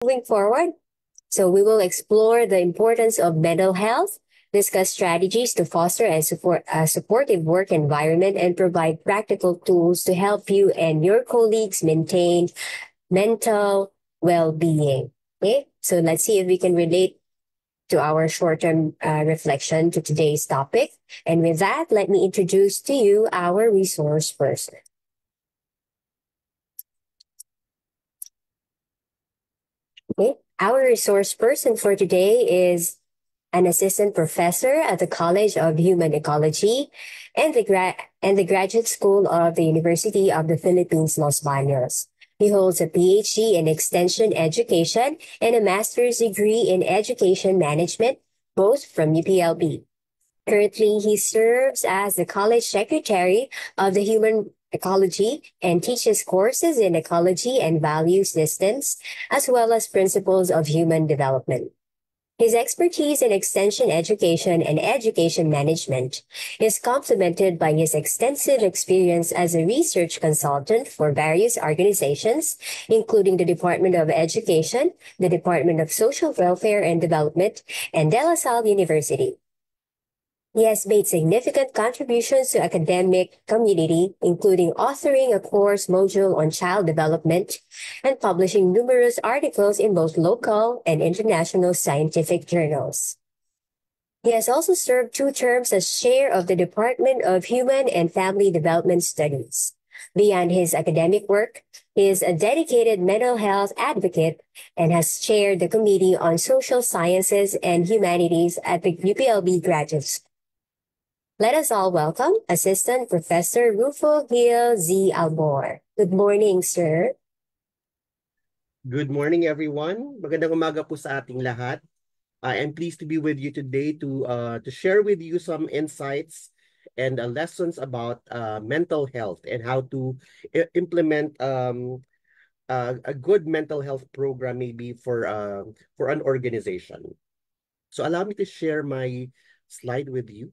Moving forward, so we will explore the importance of mental health, discuss strategies to foster and support a supportive work environment, and provide practical tools to help you and your colleagues maintain mental well-being. Okay, so let's see if we can relate to our short-term reflection to today's topic. And with that, let me introduce to you our resource person. Okay, our resource person for today is an assistant professor at the College of Human Ecology and the Graduate School of the University of the Philippines, Los Baños. He holds a PhD in Extension Education and a master's degree in Education Management, both from UPLB. Currently, he serves as the college secretary of the Human Ecology and teaches courses in ecology and value systems, as well as principles of human development. His expertise in extension education and education management is complemented by his extensive experience as a research consultant for various organizations, including the Department of Education, the Department of Social Welfare and Development, and De La Salle University. He has made significant contributions to academic community, including authoring a course module on child development and publishing numerous articles in both local and international scientific journals. He has also served 2 terms as chair of the Department of Human and Family Development Studies. Beyond his academic work, he is a dedicated mental health advocate and has chaired the Committee on Social Sciences and Humanities at the UPLB Graduate School. Let us all welcome Assistant Professor Rufo Gil Z. Albor. Good morning, sir. Good morning, everyone. Magandang umaga po sa ating lahat. I am pleased to be with you today to share with you some insights and lessons about mental health and how to implement a good mental health program maybe for an organization. So allow me to share my slide with you.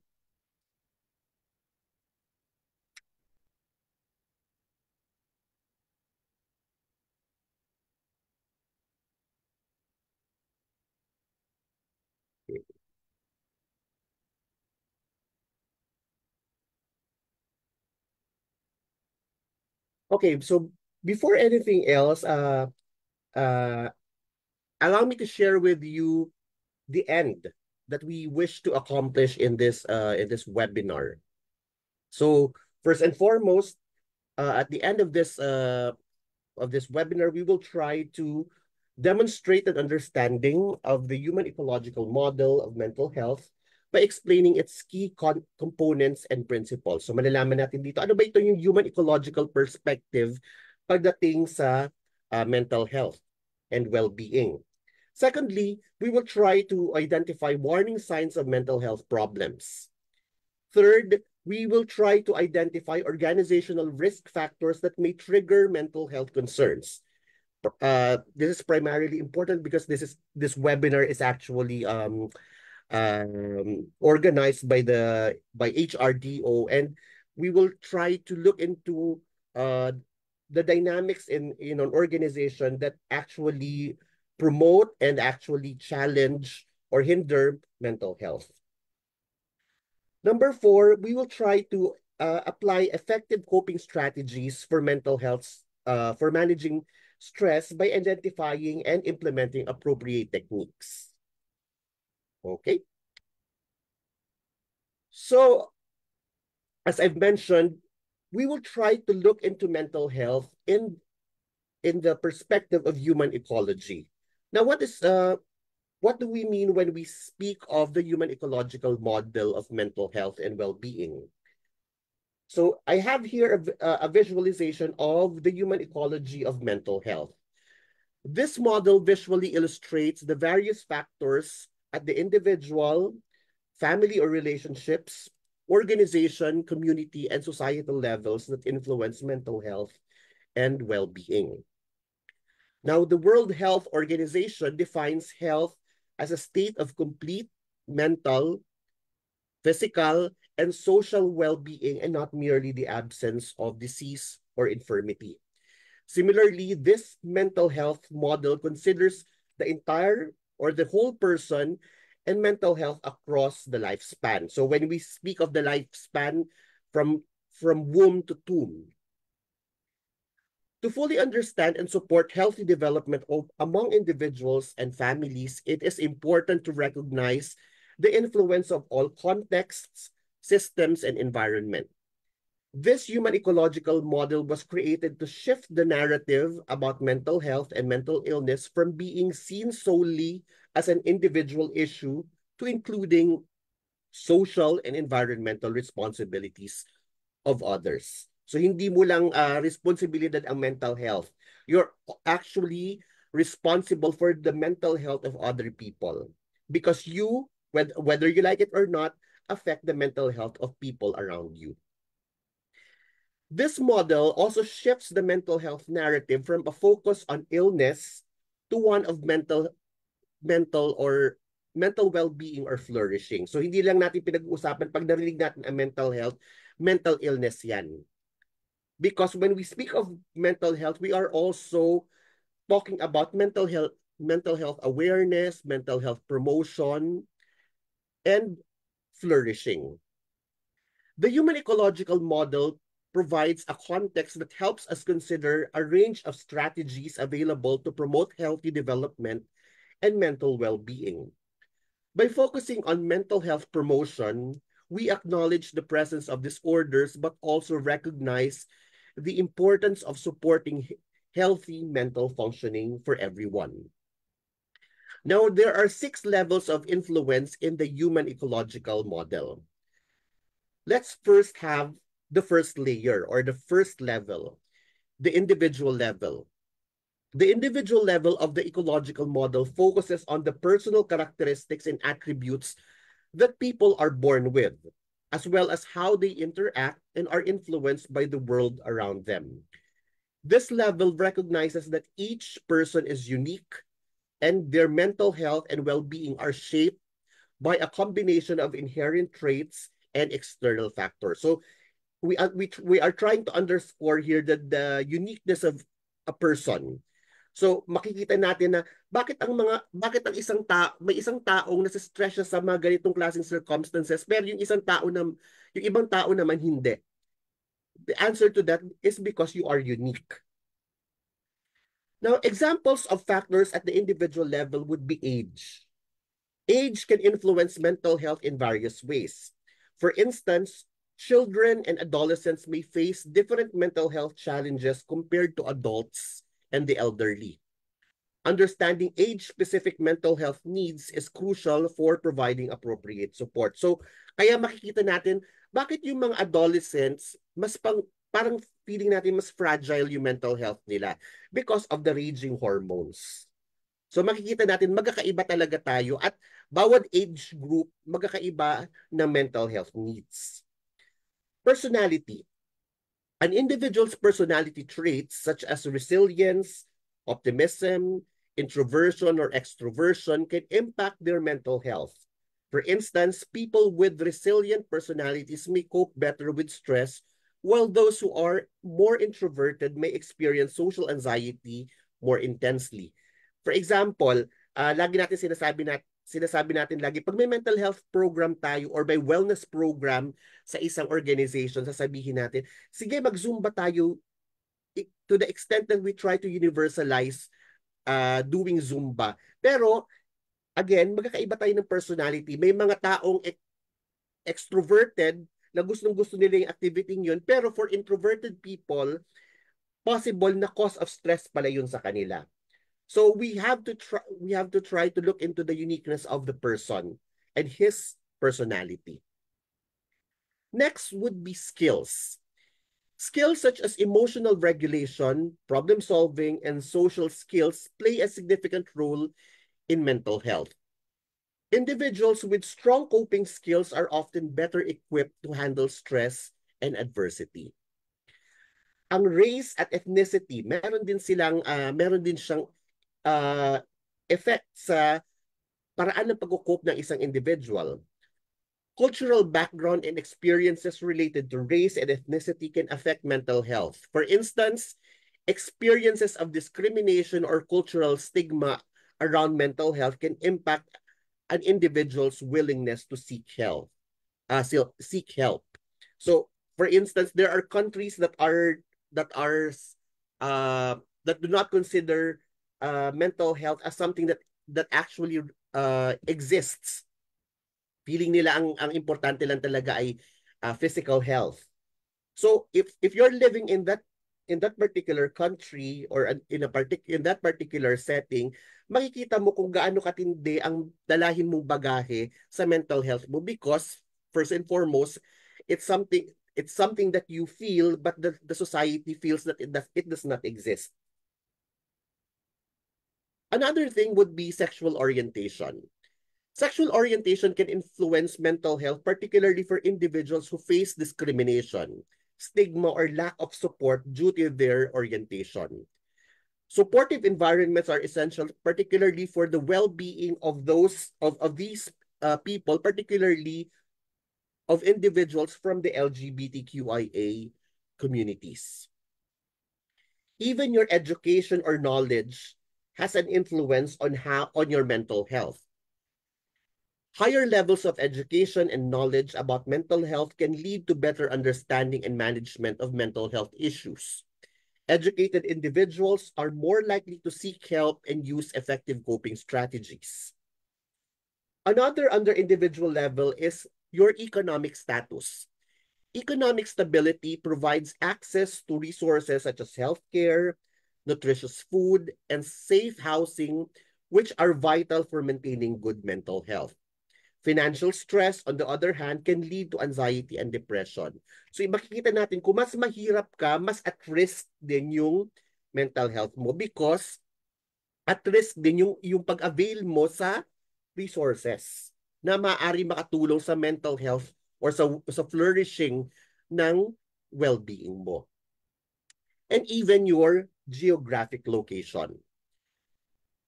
Okay, so before anything else, uh, allow me to share with you the end that we wish to accomplish in this webinar. So first and foremost, at the end of this webinar, we will try to demonstrate an understanding of the human ecological model of mental health by explaining its key components and principles. So malalaman natin dito, ano ba ito yung human ecological perspective pagdating sa mental health and well-being. Secondly, we will try to identify warning signs of mental health problems. Third, we will try to identify organizational risk factors that may trigger mental health concerns. This is primarily important because this webinar is actually organized by HRDO, and we will try to look into the dynamics in an organization that actually promote and actually challenge or hinder mental health. Number 4, we will try to apply effective coping strategies for mental health, for managing stress by identifying and implementing appropriate techniques. Okay. So, as I've mentioned, we will try to look into mental health in the perspective of human ecology. Now, what do we mean when we speak of the human ecological model of mental health and well-being? So I have here a visualization of the human ecology of mental health. This model visually illustrates the various factors at the individual, family or relationships, organization, community, and societal levels that influence mental health and well-being. Now, the World Health Organization defines health as a state of complete mental, physical, and social well-being, and not merely the absence of disease or infirmity. Similarly, this mental health model considers the entire or the whole person and mental health across the lifespan. So when we speak of the lifespan from womb to tomb, to fully understand and support healthy development among individuals and families, it is important to recognize the influence of all contexts, systems, and environment. This human ecological model was created to shift the narrative about mental health and mental illness from being seen solely as an individual issue to including social and environmental responsibilities of others. So hindi mo lang responsibilidad ang mental health. You're actually responsible for the mental health of other people because you, whether you like it or not, affect the mental health of people around you. This model also shifts the mental health narrative from a focus on illness to one of mental well-being or flourishing. So hindi lang natin pinag-uusapan pag narinig natin ang mental health, mental illness yan. Because when we speak of mental health, we are also talking about mental health awareness, mental health promotion, and flourishing. The human ecological model provides a context that helps us consider a range of strategies available to promote healthy development and mental well-being. By focusing on mental health promotion, we acknowledge the presence of disorders but also recognize the importance of supporting healthy mental functioning for everyone. Now, there are 6 levels of influence in the human ecological model. Let's first have the first layer or the first level, the individual level. The individual level of the ecological model focuses on the personal characteristics and attributes that people are born with, as well as how they interact and are influenced by the world around them. This level recognizes that each person is unique and their mental health and well-being are shaped by a combination of inherent traits and external factors. So we are trying to underscore here the uniqueness of a person. So makikita natin na bakit ang isang may isang taong nasa-stress siya sa mga ganitong klaseng circumstances pero yung ibang tao naman hindi. The answer to that is because you are unique. Now, examples of factors at the individual level would be age. Age can influence mental health in various ways. For instance, children and adolescents may face different mental health challenges compared to adults and the elderly. Understanding age-specific mental health needs is crucial for providing appropriate support. So, kaya makikita natin, bakit yung mga adolescents, parang feeling natin mas fragile yung mental health nila because of the raging hormones. So makikita natin magkakaiba talaga tayo at bawat age group magkakaiba ng mental health needs. Personality. An individual's personality traits such as resilience, optimism, introversion, or extroversion can impact their mental health. For instance, people with resilient personalities may cope better with stress, while those who are more introverted may experience social anxiety more intensely. For example, lagi natin sinasabi natin lagi, pag may mental health program tayo or may wellness program sa isang organization, sasabihin natin, sige, mag-Zumba tayo to the extent that we try to universalize doing Zumba. Pero, again, magkakaiba tayo ng personality. May mga taong extroverted na gustong-gusto nila yung activity yun, pero for introverted people, possible na cause of stress pala yun sa kanila. So we have to try to look into the uniqueness of the person and his personality. Next would be skills. Skills such as emotional regulation, problem solving, and social skills play a significant role in mental health. Individuals with strong coping skills are often better equipped to handle stress and adversity. Ang race at ethnicity, meron din siyang effect sa paraan ng pag-cope ng isang individual. Cultural background and experiences related to race and ethnicity can affect mental health. For instance, experiences of discrimination or cultural stigma around mental health can impact an individual's willingness to seek help. Seek help. So, for instance, there are countries that are that do not consider mental health as something that actually exists. Feeling nila ang importante lang talaga ay physical health. So if you're living in that particular country or in that particular setting, makikita mo kung gaano katindi ang dalahin mong bagahe sa mental health mo because first and foremost, it's something that you feel but the society feels that it does not exist. Another thing would be sexual orientation. Sexual orientation can influence mental health, particularly for individuals who face discrimination, stigma, or lack of support due to their orientation. Supportive environments are essential, particularly for the well-being of these people, particularly of individuals from the LGBTQIA communities. Even your education or knowledge has an influence on your mental health. Higher levels of education and knowledge about mental health can lead to better understanding and management of mental health issues. Educated individuals are more likely to seek help and use effective coping strategies. Another under individual level is your economic status. Economic stability provides access to resources such as healthcare, nutritious food, and safe housing, which are vital for maintaining good mental health. Financial stress, on the other hand, can lead to anxiety and depression. So, makikita natin, kung mas mahirap ka, mas at risk din yung mental health mo because at risk din yung pag-avail mo sa resources na maaari makatulong sa mental health or sa flourishing ng well-being mo. And even your geographic location.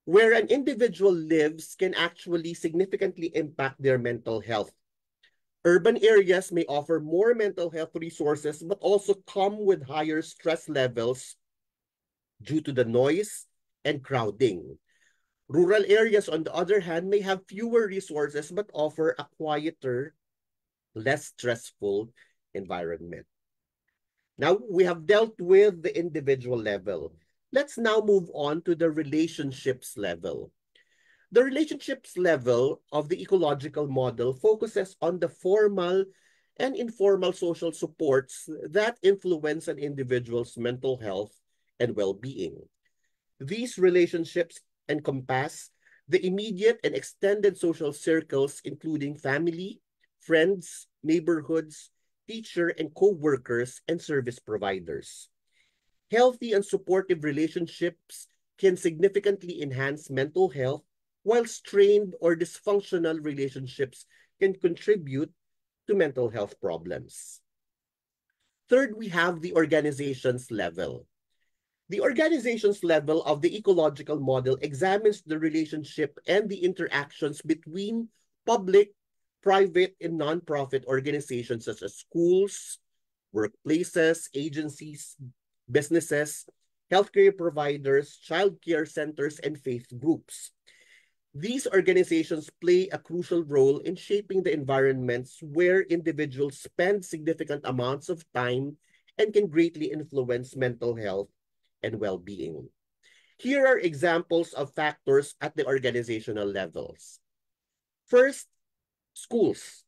Where an individual lives can actually significantly impact their mental health. Urban areas may offer more mental health resources but also come with higher stress levels due to the noise and crowding. Rural areas, on the other hand, may have fewer resources but offer a quieter, less stressful environment. Now, we have dealt with the individual level. Let's now move on to the relationships level. The relationships level of the ecological model focuses on the formal and informal social supports that influence an individual's mental health and well-being. These relationships encompass the immediate and extended social circles, including family, friends, neighborhoods, teacher and co-workers, and service providers. Healthy and supportive relationships can significantly enhance mental health, while strained or dysfunctional relationships can contribute to mental health problems. Third, we have the organization's level. The organization's level of the ecological model examines the relationship and the interactions between public, private, and nonprofit organizations such as schools, workplaces, agencies, businesses, healthcare providers, childcare centers, and faith groups. These organizations play a crucial role in shaping the environments where individuals spend significant amounts of time and can greatly influence mental health and well-being. Here are examples of factors at the organizational levels. First, schools.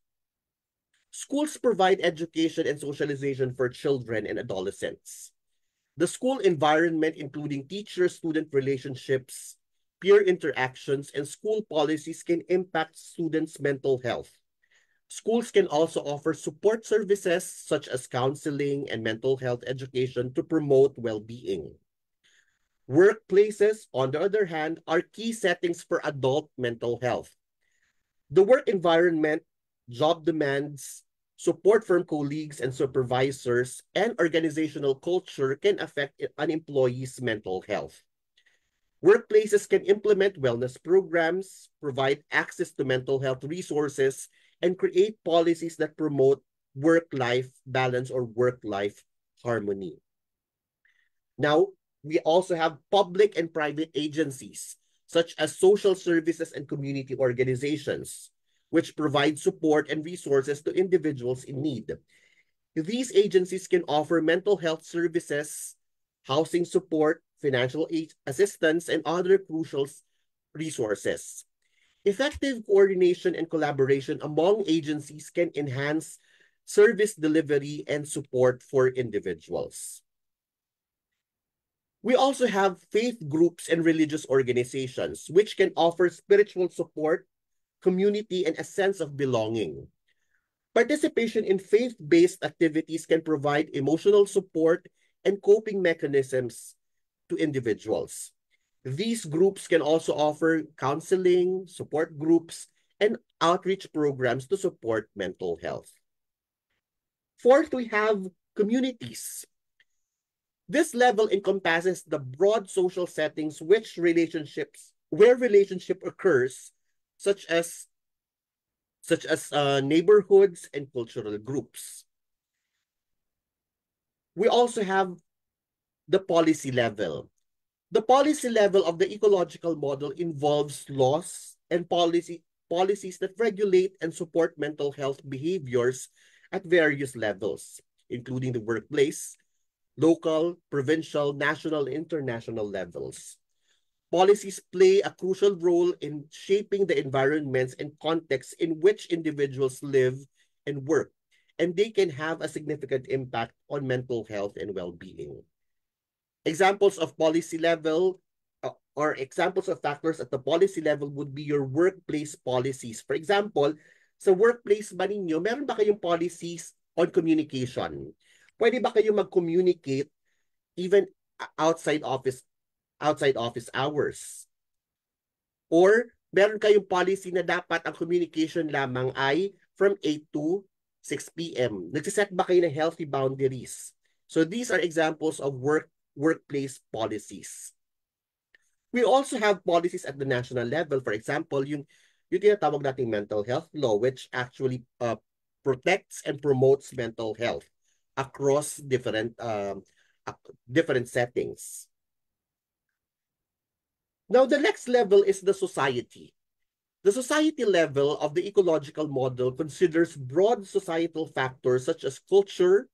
Schools provide education and socialization for children and adolescents. The school environment, including teacher-student relationships, peer interactions, and school policies can impact students' mental health. Schools can also offer support services such as counseling and mental health education to promote well-being. Workplaces, on the other hand, are key settings for adult mental health. The work environment, job demands, support from colleagues and supervisors, and organizational culture can affect an employee's mental health. Workplaces can implement wellness programs, provide access to mental health resources, and create policies that promote work-life balance or work-life harmony. Now, we also have public and private agencies. such as social services and community organizations, which provide support and resources to individuals in need. These agencies can offer mental health services, housing support, financial assistance, and other crucial resources. Effective coordination and collaboration among agencies can enhance service delivery and support for individuals. We also have faith groups and religious organizations, which can offer spiritual support, community, and a sense of belonging. Participation in faith-based activities can provide emotional support and coping mechanisms to individuals. These groups can also offer counseling, support groups, and outreach programs to support mental health. Fourth, we have communities. This level encompasses the broad social settings where relationship occurs, such as neighborhoods and cultural groups. We also have the policy level. The policy level of the ecological model involves laws and policies that regulate and support mental health behaviors at various levels, including the workplace, local, provincial, national, and international levels. Policies play a crucial role in shaping the environments and contexts in which individuals live and work, and they can have a significant impact on mental health and well-being. Examples of policy level or examples of factors at the policy level would be your workplace policies. For example, sa workplace ba ninyo, meron ba kayong policies on communication? Pwede ba kayo mag-communicate even outside office hours? Or meron kayong policy na dapat ang communication lamang ay from 8 to 6 p.m. Nagsiset ba kayo ng healthy boundaries? So these are examples of workplace policies. We also have policies at the national level. For example, yung tinatawag nating mental health law, which actually protects and promotes mental health across different settings. Now, the next level is the society. The society level of the ecological model considers broad societal factors such as culture,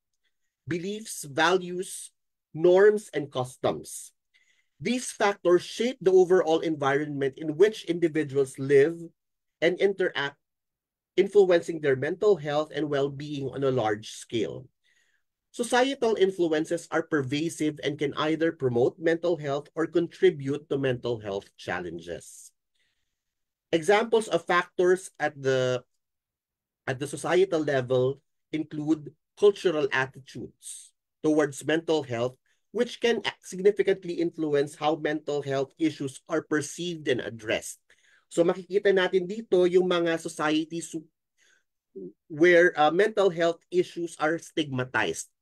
beliefs, values, norms, and customs. These factors shape the overall environment in which individuals live and interact, influencing their mental health and well-being on a large scale. Societal influences are pervasive and can either promote mental health or contribute to mental health challenges. Examples of factors at the societal level include cultural attitudes towards mental health, which can significantly influence how mental health issues are perceived and addressed. So makikita natin dito yung mga societies where mental health issues are stigmatized.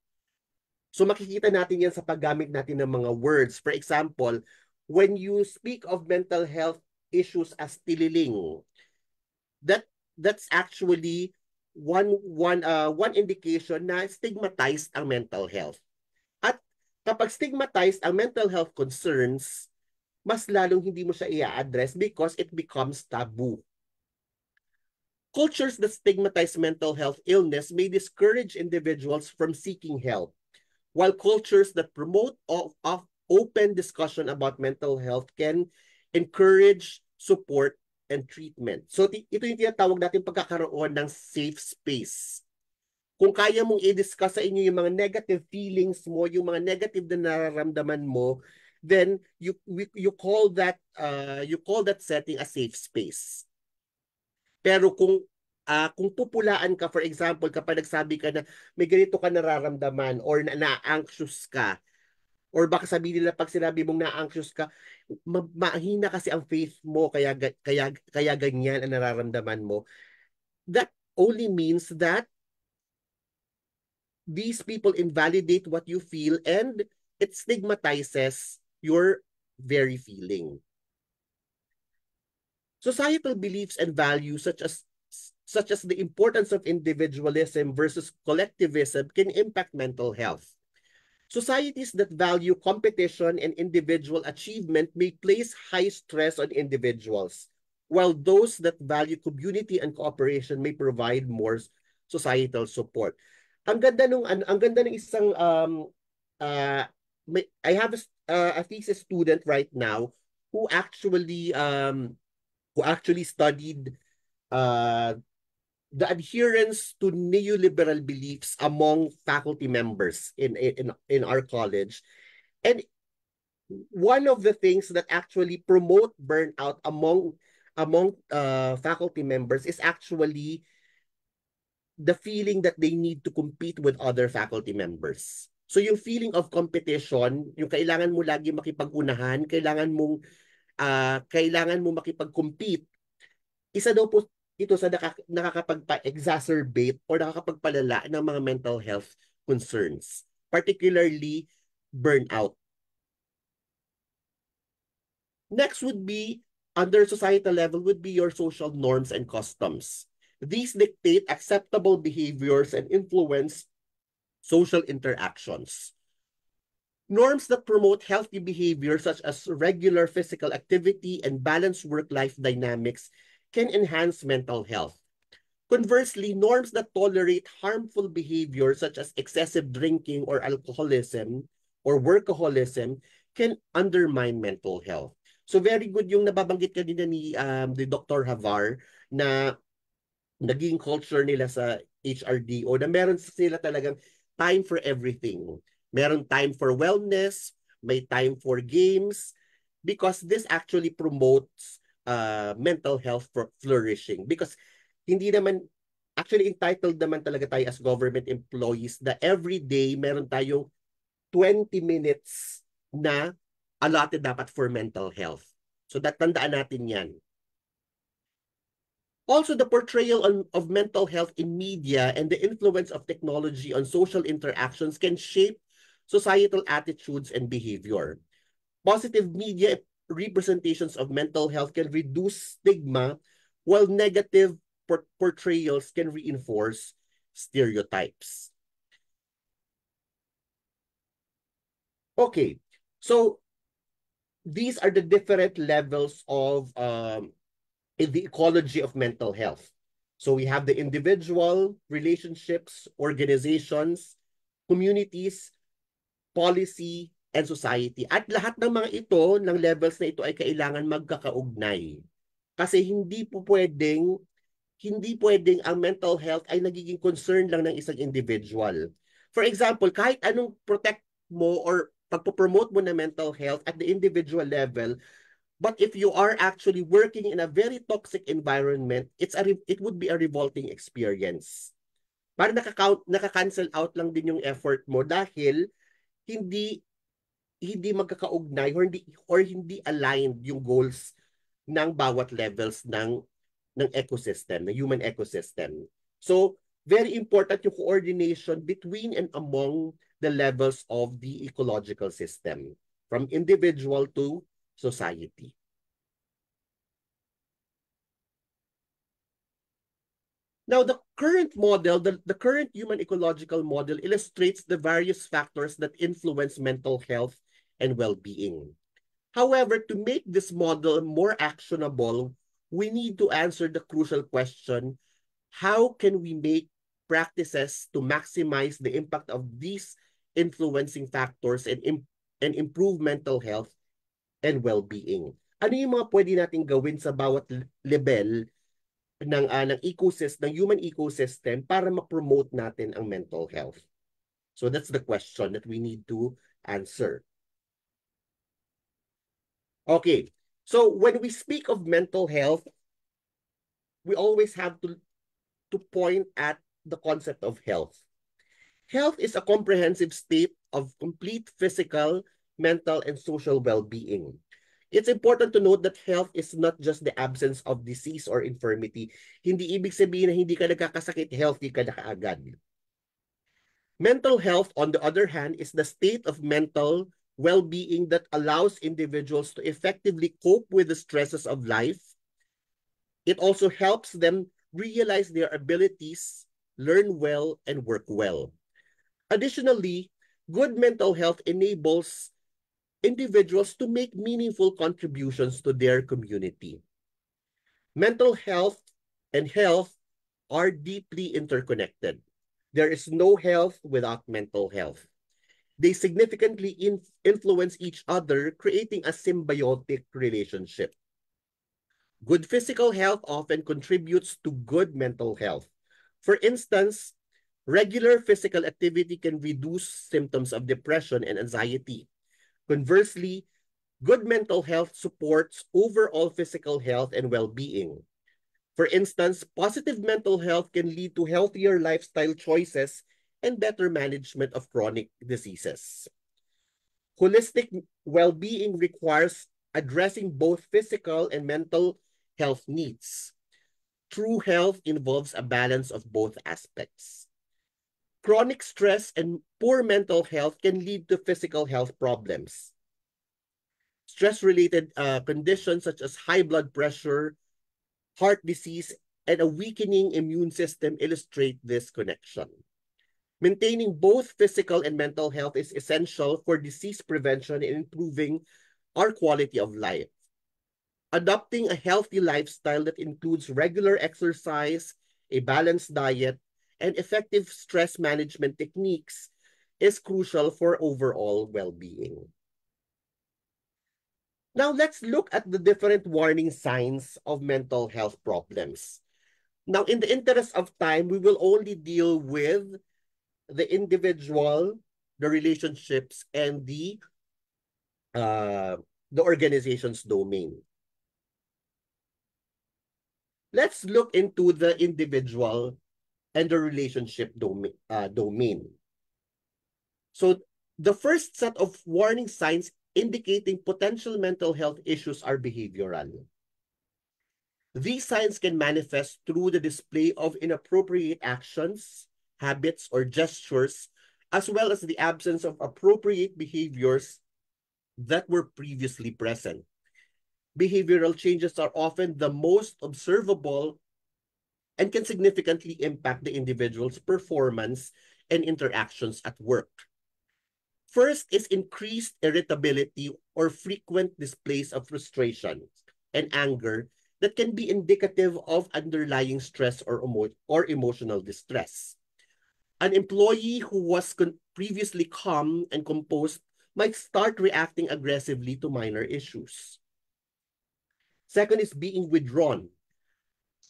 So makikita natin yan sa paggamit natin ng mga words. For example, when you speak of mental health issues as tililing, that's actually one indication na stigmatized ang mental health. At kapag stigmatized ang mental health concerns, mas lalong hindi mo siya i-address because it becomes taboo. Cultures that stigmatize mental health illness may discourage individuals from seeking help, while cultures that promote open discussion about mental health can encourage support and treatment. So ito yung tinatawag natin pagkakaroon ng safe space. Kung kaya mong i-discuss sa inyo yung mga negative feelings mo, yung mga negative na nararamdaman mo, then you call that setting a safe space. Pero kung pupulaan ka, for example, kapag nagsabi ka na may ganito ka nararamdaman or na-anxious ka, or baka sabihin nila pag sinabi mong na-anxious ka, mahina kasi ang faith mo, kaya ganyan ang nararamdaman mo. That only means that these people invalidate what you feel and it stigmatizes your very feeling. Societal beliefs and values such as the importance of individualism versus collectivism can impact mental health. Societies that value competition and individual achievement may place high stress on individuals, while those that value community and cooperation may provide more societal support. Ang ganda nung ang ganda ng isang uh, I have a thesis student right now who actually um who actually studied uh the adherence to neoliberal beliefs among faculty members in our college. And one of the things that actually promote burnout among faculty members is actually the feeling that they need to compete with other faculty members. So yung feeling of competition, yung kailangan mo lagi makipag-unahan, kailangan mo makipag-compete. Isa daw po ito sa nakakapagpa-exacerbate or nakakapagpalala ng mga mental health concerns, particularly burnout. Next would be, under societal level, would be your social norms and customs. These dictate acceptable behaviors and influence social interactions. Norms that promote healthy behavior, such as regular physical activity and balanced work-life dynamics, can enhance mental health. Conversely, norms that tolerate harmful behavior, such as excessive drinking or alcoholism or workaholism, can undermine mental health. So very good yung nababanggit kanina ni Dr. Havar na naging culture nila sa HRDO na meron sila talagang time for everything. Meron time for wellness, may time for games, because this actually promotes mental health for flourishing. Because hindi naman, actually entitled naman talaga tayo as government employees na every day meron tayong 20 minutes na allotted dapat for mental health. So tandaan natin yan. Also, the portrayal of mental health in media and the influence of technology on social interactions can shape societal attitudes and behavior. Positive media representations of mental health can reduce stigma, while negative portrayals can reinforce stereotypes. Okay, so these are the different levels of in the ecology of mental health. So we have the individual, relationships, organizations, communities, policy, and society. At lahat ng mga ito, ng levels na ito ay kailangan magkakaugnay. Kasi hindi pwedeng ang mental health ay nagiging concern lang ng isang individual. For example, kahit anong protect mo or pagpo-promote mo na mental health at the individual level, but if you are actually working in a very toxic environment, it would be a revolting experience. Parang naka-cancel out lang din yung effort mo dahil hindi hindi magkakaugnay or hindi aligned yung goals ng bawat levels ng ecosystem, ng human ecosystem. So, very important yung coordination between and among the levels of the ecological system, from individual to society. Now, the current model, the current human ecological model illustrates the various factors that influence mental health and well-being. However, to make this model more actionable, we need to answer the crucial question, how can we make practices to maximize the impact of these influencing factors and improve mental health and well-being? Ano yung mga pwede natin gawin sa bawat level ng ecosystem, ng human ecosystem para ma-promote natin ang mental health? So that's the question that we need to answer. Okay, so when we speak of mental health, we always have to point at the concept of health. Health is a comprehensive state of complete physical, mental, and social well-being. It's important to note that health is not just the absence of disease or infirmity. Hindi ibig sabihin na hindi ka nagkakasakit, healthy ka na kaagad. Mental health, on the other hand, is the state of mental well-being that allows individuals to effectively cope with the stresses of life. It also helps them realize their abilities, learn well, and work well. Additionally, Good mental health enables individuals to make meaningful contributions to their community. Mental health and health are deeply interconnected. There is no health without mental health. They significantly influence each other, creating a symbiotic relationship. Good physical health often contributes to good mental health. For instance, regular physical activity can reduce symptoms of depression and anxiety. Conversely, good mental health supports overall physical health and well-being. For instance, positive mental health can lead to healthier lifestyle choices and better management of chronic diseases. Holistic well-being requires addressing both physical and mental health needs. True health involves a balance of both aspects. Chronic stress and poor mental health can lead to physical health problems. Stress-related conditions such as high blood pressure, heart disease, and a weakening immune system illustrate this connection. Maintaining both physical and mental health is essential for disease prevention and improving our quality of life. Adopting a healthy lifestyle that includes regular exercise, a balanced diet, and effective stress management techniques is crucial for overall well-being. Now, let's look at the different warning signs of mental health problems. Now, in the interest of time, we will only deal with the individual, the relationships, and the organization's domain. Let's look into the individual and the relationship domain. So the first set of warning signs indicating potential mental health issues are behavioral. These signs can manifest through the display of inappropriate actions, habits, or gestures, as well as the absence of appropriate behaviors that were previously present. Behavioral changes are often the most observable and can significantly impact the individual's performance and interactions at work. First is increased irritability or frequent displays of frustration and anger that can be indicative of underlying stress or emotional distress. An employee who was previously calm and composed might start reacting aggressively to minor issues. Second is being withdrawn.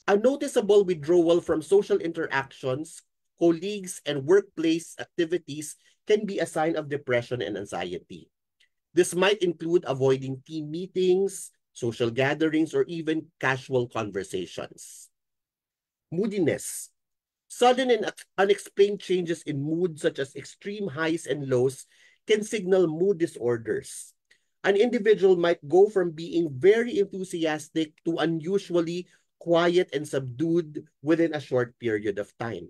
A noticeable withdrawal from social interactions, colleagues, and workplace activities can be a sign of depression and anxiety. This might include avoiding team meetings, social gatherings, or even casual conversations. Moodiness. Sudden and unexplained changes in mood, such as extreme highs and lows, can signal mood disorders. An individual might go from being very enthusiastic to unusually quiet and subdued within a short period of time.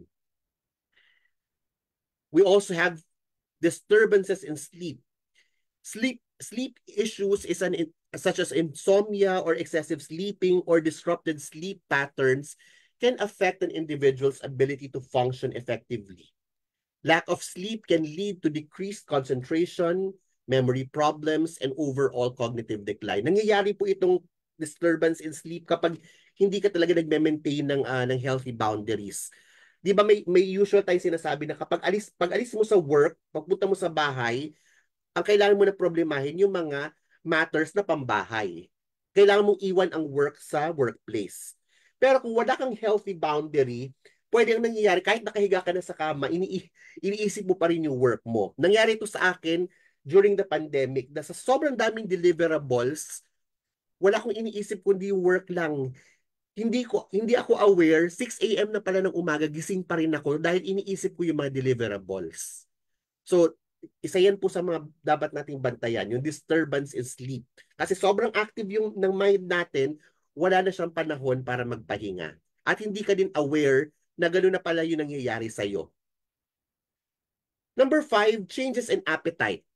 We also have disturbances in sleep. Sleep issues such as insomnia or excessive sleeping or disrupted sleep patterns can affect an individual's ability to function effectively. Lack of sleep can lead to decreased concentration, memory problems, and overall cognitive decline. Nangyayari po itong disturbance in sleep kapag hindi ka talaga nagme-maintain ng healthy boundaries. Di ba may usual tayong sinasabi na pag alis mo sa work, pagpunta mo sa bahay, ang kailangan mo na problemahin yung mga matters na pambahay. Kailangan mong iwan ang work sa workplace. Pero kung wala kang healthy boundary, pwede ang nangyayari, kahit nakahiga ka na sa kama, iniisip mo pa rin yung work mo. Nangyari ito sa akin during the pandemic, na sa sobrang daming deliverables, wala akong iniisip kundi yung work lang. Hindi ako aware, 6 a.m. na pala ng umaga, gising pa rin ako dahil iniisip ko yung mga deliverables. So, isa yan po sa mga dapat nating bantayan, yung disturbance in sleep. Kasi sobrang active yung ng mind natin, wala na siyang panahon para magpahinga. At hindi ka din aware na gano'n na pala yung nangyayari sa'yo. Number 5, changes in appetite.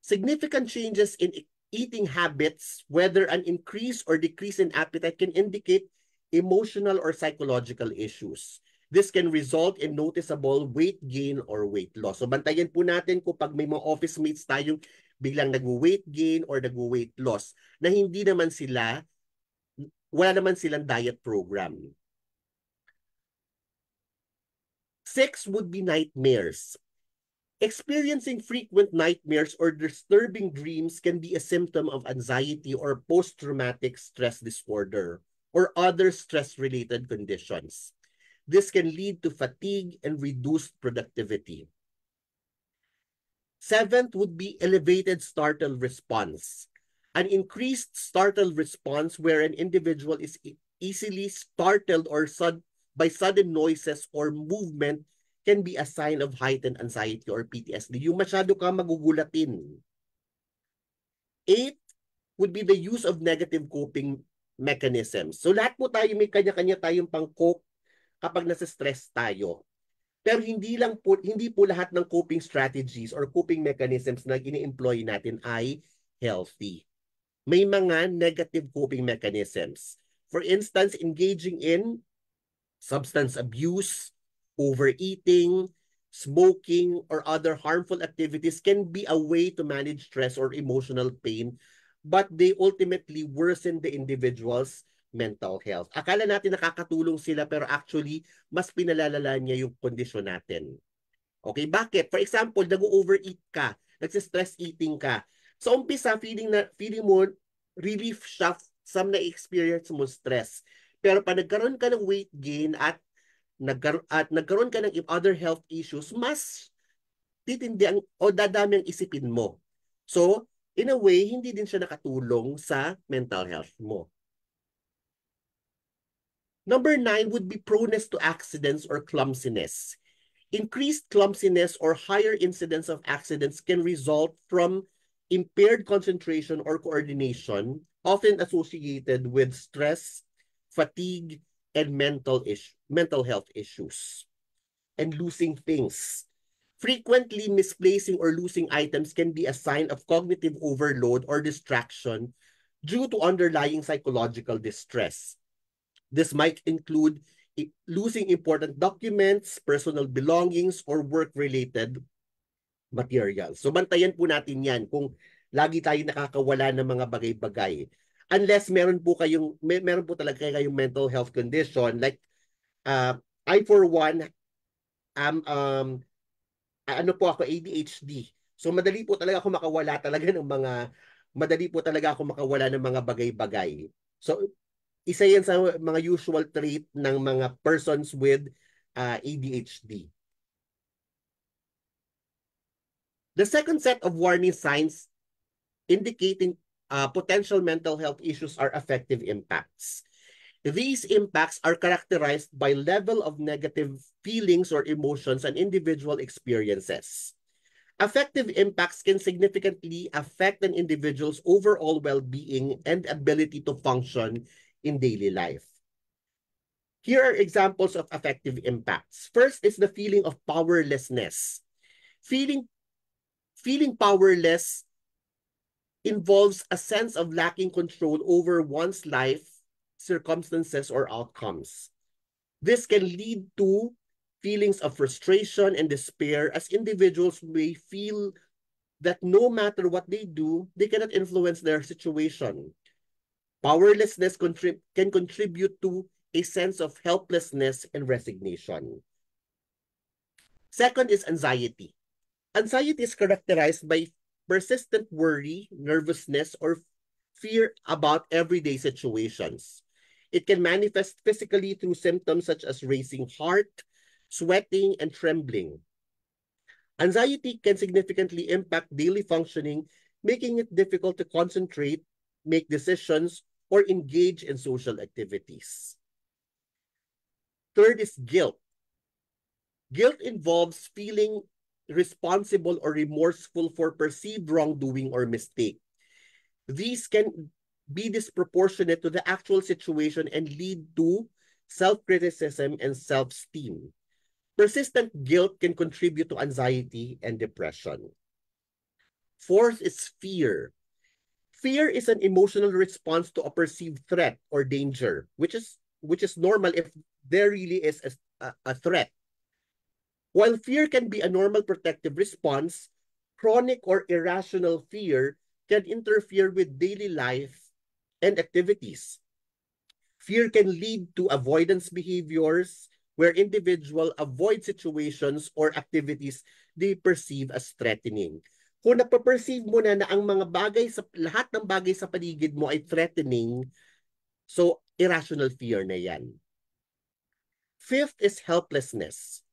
Significant changes in eating habits, whether an increase or decrease in appetite, can indicate emotional or psychological issues. This can result in noticeable weight gain or weight loss. So bantayan po natin kung pag may mga office mates tayong biglang nag-weight gain or nag-weight loss na hindi naman sila, wala naman silang diet program. 6 would be nightmares. Experiencing frequent nightmares or disturbing dreams can be a symptom of anxiety or post-traumatic stress disorder or other stress-related conditions. This can lead to fatigue and reduced productivity. 7th would be elevated startle response. An increased startle response where an individual is easily startled or by sudden noises or movement can be a sign of heightened anxiety or PTSD. Yung masyado ka magugulatin. 8 would be the use of negative coping mechanisms. So lahat po tayo may kanya-kanya tayong pang-cope kapag nasa-stress tayo. Pero hindi po lahat ng coping strategies or coping mechanisms na ini-employ natin ay healthy. May mga negative coping mechanisms. For instance, engaging in substance abuse, overeating, smoking, or other harmful activities can be a way to manage stress or emotional pain, but they ultimately worsen the individual's mental health. Akala natin nakakatulong sila pero actually mas pinalalala niya yung kondisyon natin. Okay, bakit? For example, nag-overeat ka, nagsi-stress eating ka. Sa umpisa, feeling mo relief siya sa na-experience mo stress. Pero pag nagkaroon ka ng weight gain at nagkaroon ka ng other health issues, mas titindi o dadami ang isipin mo. So, in a way, hindi din siya nakatulong sa mental health mo. Number 9 would be proneness to accidents or clumsiness. Increased clumsiness or higher incidence of accidents can result from impaired concentration or coordination, often associated with stress, fatigue, and mental health issues. And losing things. Frequently misplacing or losing items can be a sign of cognitive overload or distraction due to underlying psychological distress. This might include losing important documents, personal belongings, or work-related materials. So bantayan po natin yan kung lagi tayo nakakawala ng mga bagay-bagay. Unless meron po talaga kayong mental health condition like I for one ano po ako ADHD. So madali po talaga ako makawala ng mga bagay-bagay. So isa yan sa mga usual trait ng mga persons with ADHD. The second set of warning signs indicating potential mental health issues are affective impacts. These impacts are characterized by level of negative feelings or emotions an individual experiences. Affective impacts can significantly affect an individual's overall well-being and ability to function in daily life. Here are examples of affective impacts. First is the feeling of powerlessness. Feeling powerless involves a sense of lacking control over one's life, circumstances, or outcomes. This can lead to feelings of frustration and despair as individuals may feel that no matter what they do, they cannot influence their situation. Powerlessness can contribute to a sense of helplessness and resignation. Second is anxiety. Anxiety is characterized by persistent worry, nervousness, or fear about everyday situations. It can manifest physically through symptoms such as racing heart, sweating, and trembling. Anxiety can significantly impact daily functioning, making it difficult to concentrate, make decisions, or engage in social activities. Third is guilt. Guilt involves feeling responsible or remorseful for perceived wrongdoing or mistake. These can be disproportionate to the actual situation and lead to self-criticism and self-esteem. Persistent guilt can contribute to anxiety and depression. Fourth is fear. Fear is an emotional response to a perceived threat or danger, which is normal if there really is a threat. While fear can be a normal protective response, chronic or irrational fear can interfere with daily life and activities. Fear can lead to avoidance behaviors where individuals avoid situations or activities they perceive as threatening. Kung napaperceive mo na ang mga bagay lahat ng bagay sa paligid mo ay threatening, so irrational fear na yan. Fifth is helplessness.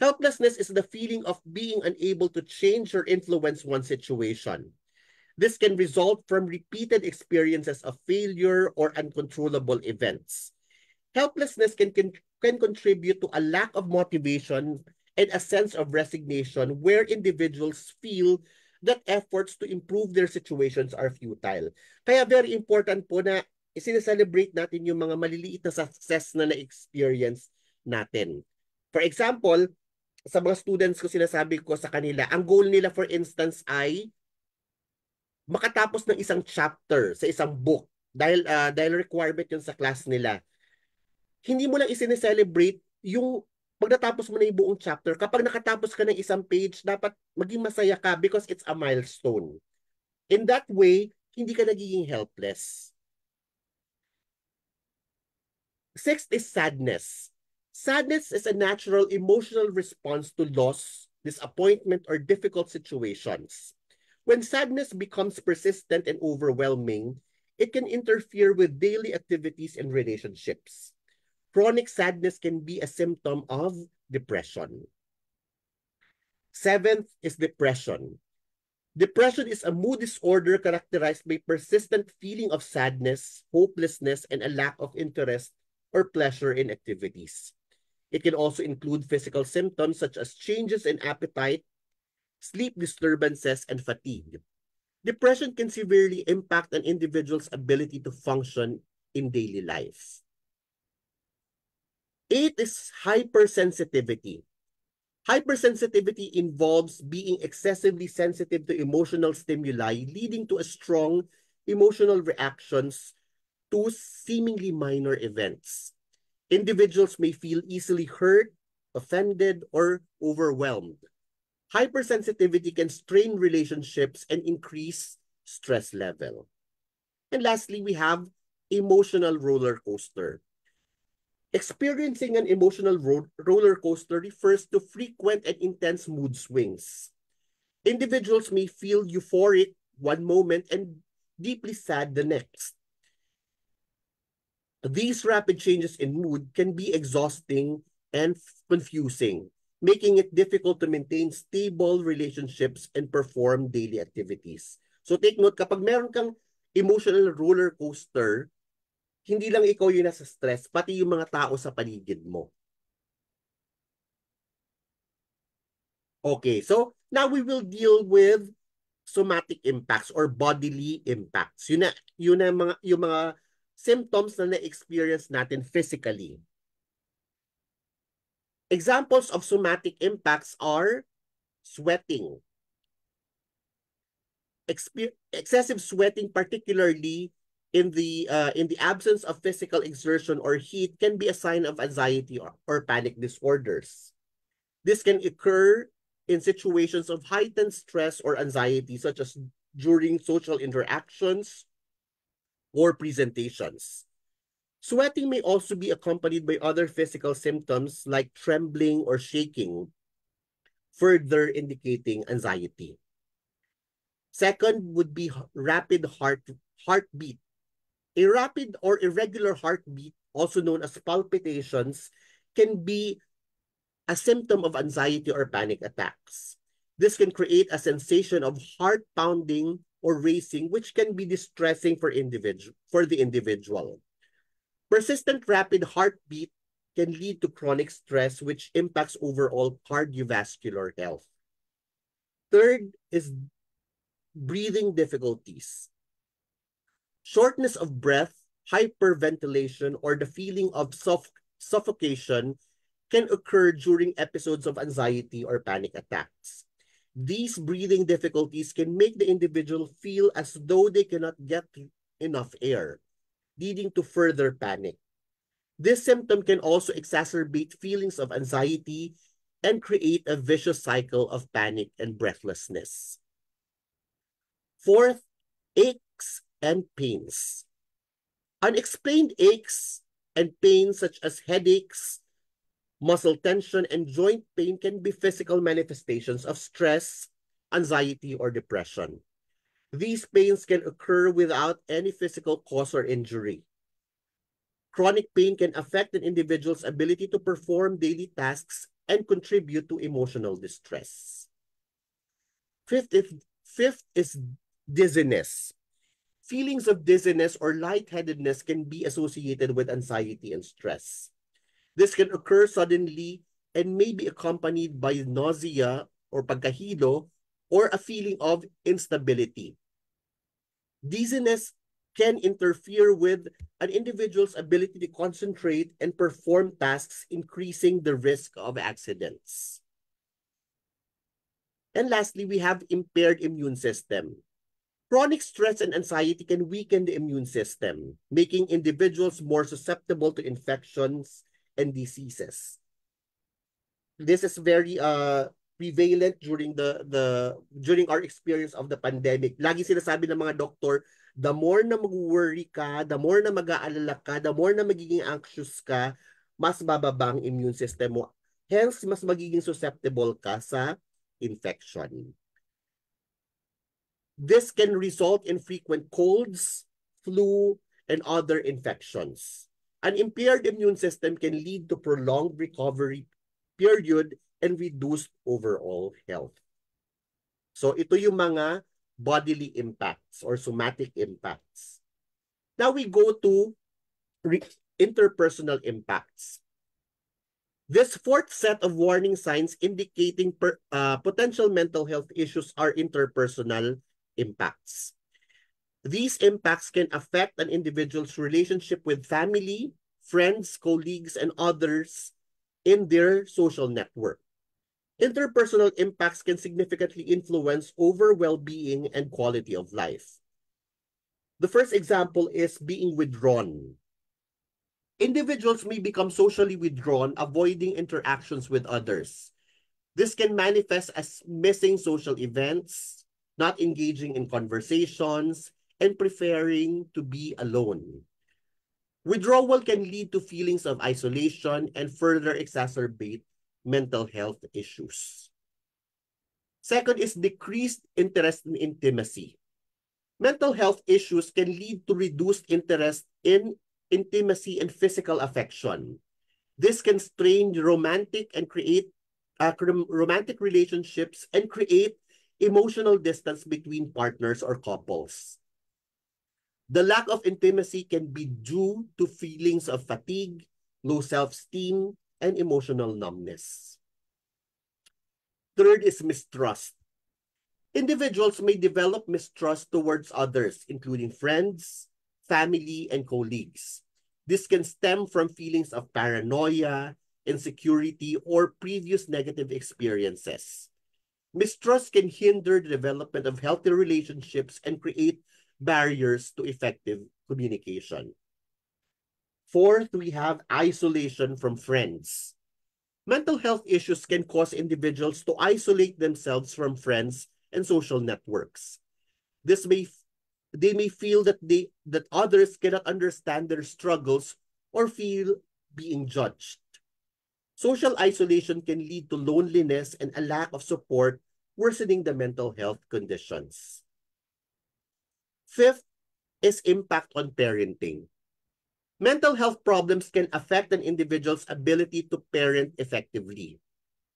Helplessness is the feeling of being unable to change or influence one situation. This can result from repeated experiences of failure or uncontrollable events. Helplessness can contribute to a lack of motivation and a sense of resignation where individuals feel that efforts to improve their situations are futile. Kaya very important po na isineselebrate natin yung mga maliliit na success na na-experience natin. For example, sa mga students ko sinasabi ko sa kanila, ang goal nila for instance ay makatapos ng isang chapter sa isang book dahil requirement yun sa class nila. Hindi mo lang isineselebrate yung pagkatapos mo na yung buong chapter. Kapag nakatapos ka ng isang page, dapat maging masaya ka because it's a milestone. In that way, hindi ka nagiging helpless. Sixth is sadness. Sadness is a natural emotional response to loss, disappointment, or difficult situations. When sadness becomes persistent and overwhelming, it can interfere with daily activities and relationships. Chronic sadness can be a symptom of depression. Seventh is depression. Depression is a mood disorder characterized by persistent feeling of sadness, hopelessness, and a lack of interest or pleasure in activities. It can also include physical symptoms such as changes in appetite, sleep disturbances, and fatigue. Depression can severely impact an individual's ability to function in daily life. 8 is hypersensitivity. Hypersensitivity involves being excessively sensitive to emotional stimuli, leading to a strong emotional reactions to seemingly minor events. Individuals may feel easily hurt, offended, or overwhelmed. Hypersensitivity can strain relationships and increase stress level. And lastly, we have emotional roller coaster. Experiencing an emotional roller coaster refers to frequent and intense mood swings. Individuals may feel euphoric one moment and deeply sad the next. These rapid changes in mood can be exhausting and confusing, making it difficult to maintain stable relationships and perform daily activities. So take note, kapag meron kang emotional roller coaster, hindi lang ikaw yung nasa stress, pati yung mga tao sa paligid mo. Okay, so now we will deal with somatic impacts or bodily impacts. Yun na yung mga symptoms na na-experience natin physically. Examples of somatic impacts are sweating. Excessive sweating, particularly in the absence of physical exertion or heat, can be a sign of anxiety or panic disorders. This can occur in situations of heightened stress or anxiety, such as during social interactions or presentations. Sweating may also be accompanied by other physical symptoms like trembling or shaking, further indicating anxiety. Second would be rapid heartbeat. A rapid or irregular heartbeat, also known as palpitations, can be a symptom of anxiety or panic attacks. This can create a sensation of heart pounding or racing, which can be distressing for the individual. Persistent rapid heartbeat can lead to chronic stress, which impacts overall cardiovascular health. Third is breathing difficulties. Shortness of breath, hyperventilation, or the feeling of suffocation can occur during episodes of anxiety or panic attacks. These breathing difficulties can make the individual feel as though they cannot get enough air, leading to further panic. This symptom can also exacerbate feelings of anxiety and create a vicious cycle of panic and breathlessness. Fourth, aches and pains. Unexplained aches and pains such as headaches, muscle tension, and joint pain can be physical manifestations of stress, anxiety, or depression. These pains can occur without any physical cause or injury. Chronic pain can affect an individual's ability to perform daily tasks and contribute to emotional distress. Fifth is dizziness. Feelings of dizziness or lightheadedness can be associated with anxiety and stress. This can occur suddenly and may be accompanied by nausea or pagkahilo or a feeling of instability. Dizziness can interfere with an individual's ability to concentrate and perform tasks, increasing the risk of accidents. And lastly, we have impaired immune system. Chronic stress and anxiety can weaken the immune system, making individuals more susceptible to infections and diseases. This is very prevalent during our experience of the pandemic. Lagi sinasabi ng mga doktor, the more na mag-worry ka, the more na mag-aalala ka, the more na magiging anxious ka, mas bababa ang immune system mo. Hence, mas magiging susceptible ka sa infection. This can result in frequent colds, flu, and other infections. An impaired immune system can lead to prolonged recovery period and reduced overall health. So ito yung mga bodily impacts or somatic impacts. Now we go to interpersonal impacts. This fourth set of warning signs indicating potential mental health issues are interpersonal impacts. These impacts can affect an individual's relationship with family, friends, colleagues, and others in their social network. Interpersonal impacts can significantly influence over well-being and quality of life. The first example is being withdrawn. Individuals may become socially withdrawn, avoiding interactions with others. This can manifest as missing social events, not engaging in conversations, and preferring to be alone. Withdrawal can lead to feelings of isolation and further exacerbate mental health issues. Second is decreased interest in intimacy. Mental health issues can lead to reduced interest in intimacy and physical affection. This can strain romantic relationships and create emotional distance between partners or couples. The lack of intimacy can be due to feelings of fatigue, low self-esteem, and emotional numbness. Third is mistrust. Individuals may develop mistrust towards others, including friends, family, and colleagues. This can stem from feelings of paranoia, insecurity, or previous negative experiences. Mistrust can hinder the development of healthy relationships and create barriers to effective communication. Fourth, we have isolation from friends. Mental health issues can cause individuals to isolate themselves from friends and social networks. They may feel that others cannot understand their struggles or feel being judged. Social isolation can lead to loneliness and a lack of support, worsening the mental health conditions. Fifth is impact on parenting. Mental health problems can affect an individual's ability to parent effectively.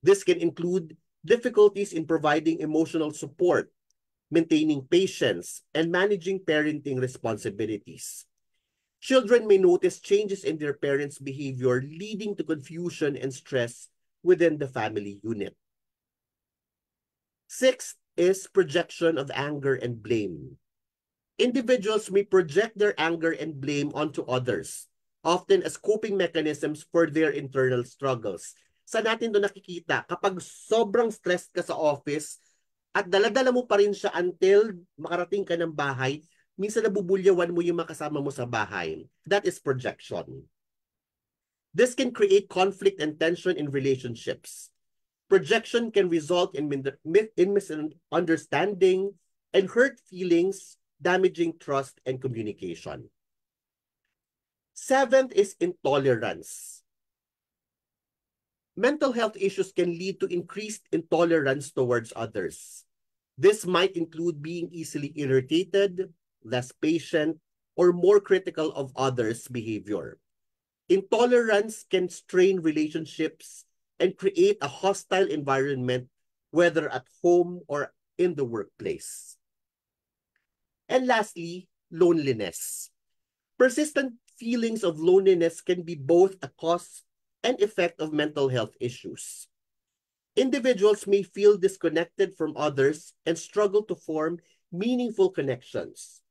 This can include difficulties in providing emotional support, maintaining patience, and managing parenting responsibilities. Children may notice changes in their parents' behavior, leading to confusion and stress within the family unit. Sixth is projection of anger and blame. Individuals may project their anger and blame onto others, often as coping mechanisms for their internal struggles. Sa natin to nakikita, kapag sobrang stressed ka sa office at daladala mo pa rin siya until makarating ka ng bahay, minsan nabubulyawan mo yung makasama mo sa bahay. That is projection. This can create conflict and tension in relationships. Projection can result in misunderstanding and hurt feelings, damaging trust and communication. Seventh is intolerance. Mental health issues can lead to increased intolerance towards others. This might include being easily irritated, less patient, or more critical of others' behavior. Intolerance can strain relationships and create a hostile environment, whether at home or in the workplace. And lastly, loneliness. Persistent feelings of loneliness can be both a cause and effect of mental health issues. Individuals may feel disconnected from others and struggle to form meaningful connections.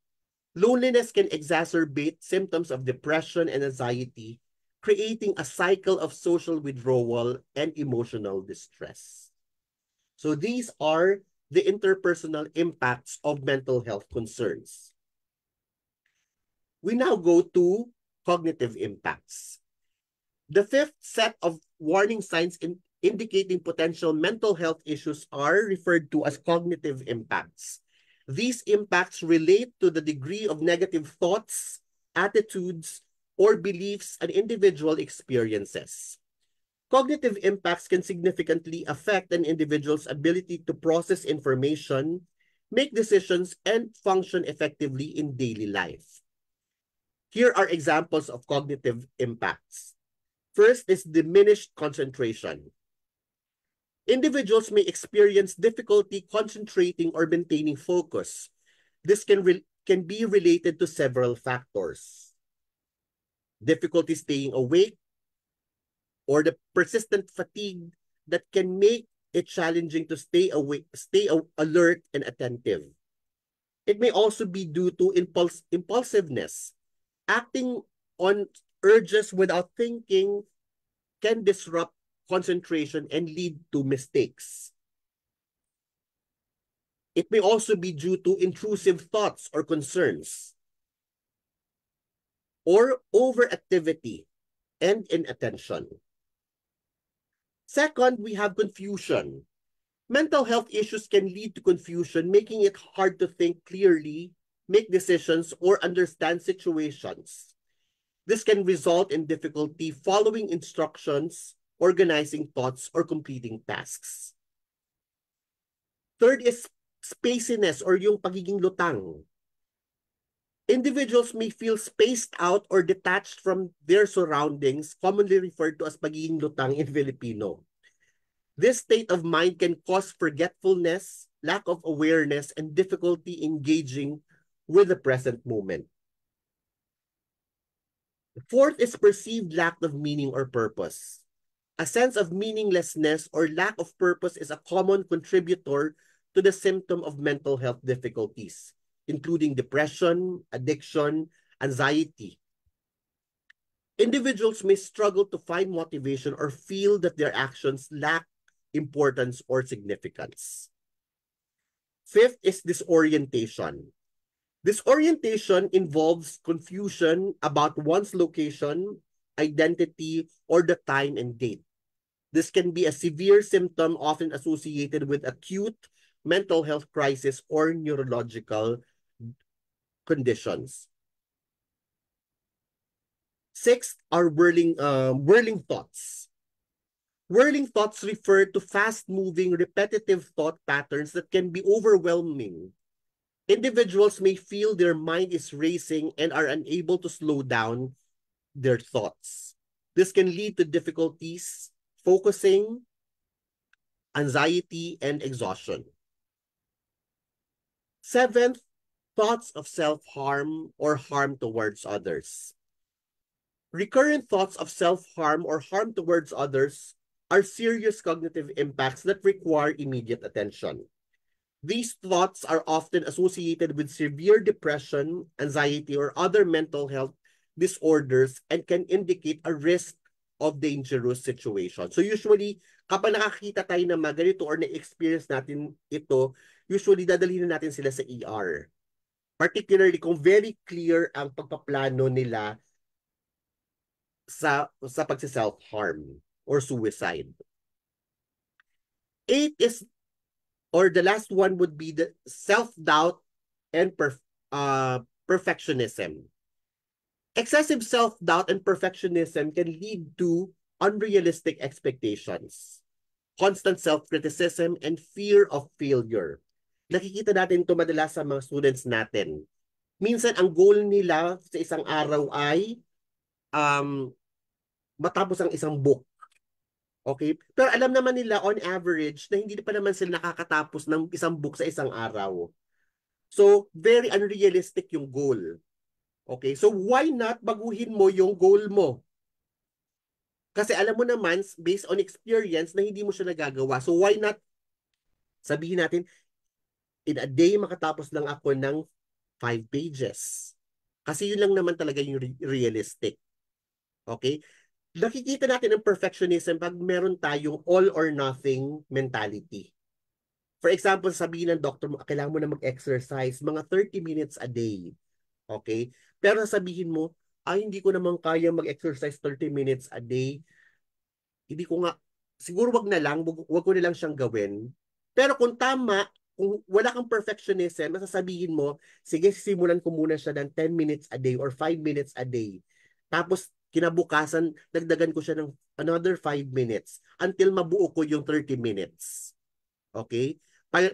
Loneliness can exacerbate symptoms of depression and anxiety, creating a cycle of social withdrawal and emotional distress. So these are the interpersonal impacts of mental health concerns. We now go to cognitive impacts. The fifth set of warning signs indicating potential mental health issues are referred to as cognitive impacts. These impacts relate to the degree of negative thoughts, attitudes, or beliefs an individual experiences. Cognitive impacts can significantly affect an individual's ability to process information, make decisions, and function effectively in daily life. Here are examples of cognitive impacts. First is diminished concentration. Individuals may experience difficulty concentrating or maintaining focus. This can be related to several factors. Difficulty staying awake, or the persistent fatigue that can make it challenging to stay awake, alert and attentive. It may also be due to impulsiveness. Acting on urges without thinking can disrupt concentration and lead to mistakes. It may also be due to intrusive thoughts or concerns, or overactivity and inattention. Second, we have confusion. Mental health issues can lead to confusion, making it hard to think clearly, make decisions, or understand situations. This can result in difficulty following instructions, organizing thoughts, or completing tasks. Third is spaciness or yung pagiging lutang. Individuals may feel spaced out or detached from their surroundings, commonly referred to as pagiging lutang in Filipino. This state of mind can cause forgetfulness, lack of awareness, and difficulty engaging with the present moment. Fourth is perceived lack of meaning or purpose. A sense of meaninglessness or lack of purpose is a common contributor to the symptom of mental health difficulties, including depression, addiction, anxiety. Individuals may struggle to find motivation or feel that their actions lack importance or significance. Fifth is disorientation. Disorientation involves confusion about one's location, identity, or the time and date. This can be a severe symptom often associated with acute mental health crisis or neurological conditions. Sixth are whirling thoughts. Whirling thoughts refer to fast-moving, repetitive thought patterns that can be overwhelming. Individuals may feel their mind is racing and are unable to slow down their thoughts. This can lead to difficulties focusing, anxiety, and exhaustion. Seventh, thoughts of self-harm or harm towards others. Recurrent thoughts of self-harm or harm towards others are serious cognitive impacts that require immediate attention. These thoughts are often associated with severe depression, anxiety, or other mental health disorders and can indicate a risk of dangerous situation. So usually, kapag nakakita tayo ng mga ganito or na-experience natin ito, usually dadalhin natin sila sa ER. Particularly kung very clear ang pagpaplano nila sa pagsi-self-harm or suicide. 8 is, or the last one would be the self-doubt and perfectionism. Excessive self-doubt and perfectionism can lead to unrealistic expectations, constant self-criticism, and fear of failure. Nakikita natin ito madalas sa mga students natin. Minsan, ang goal nila sa isang araw ay um, matapos ang isang book. Okay? Pero alam naman nila on average na hindi pa naman sila nakakatapos ng isang book sa isang araw. So, very unrealistic yung goal. Okay? So, why not baguhin mo yung goal mo? Kasi alam mo naman, based on experience, na hindi mo siya nagagawa. So, why not sabihin natin, in a day, makatapos lang ako ng 5 pages. Kasi yun lang naman talaga yung realistic. Okay? Nakikita natin ang perfectionism pag meron tayong all or nothing mentality. For example, sabihin ng doctor mo, kailangan mo na mag-exercise mga 30 minutes a day. Okay? Pero sabihin mo, ay hindi ko naman kaya mag-exercise 30 minutes a day. Hindi ko nga, siguro wag na lang, wag ko na lang siyang gawin. Pero kung tama, kung wala kang perfectionism, masasabihin mo, sige, simulan ko muna siya ng 10 minutes a day or 5 minutes a day. Tapos, kinabukasan, dagdagan ko siya ng another 5 minutes until mabuo ko yung 30 minutes. Okay?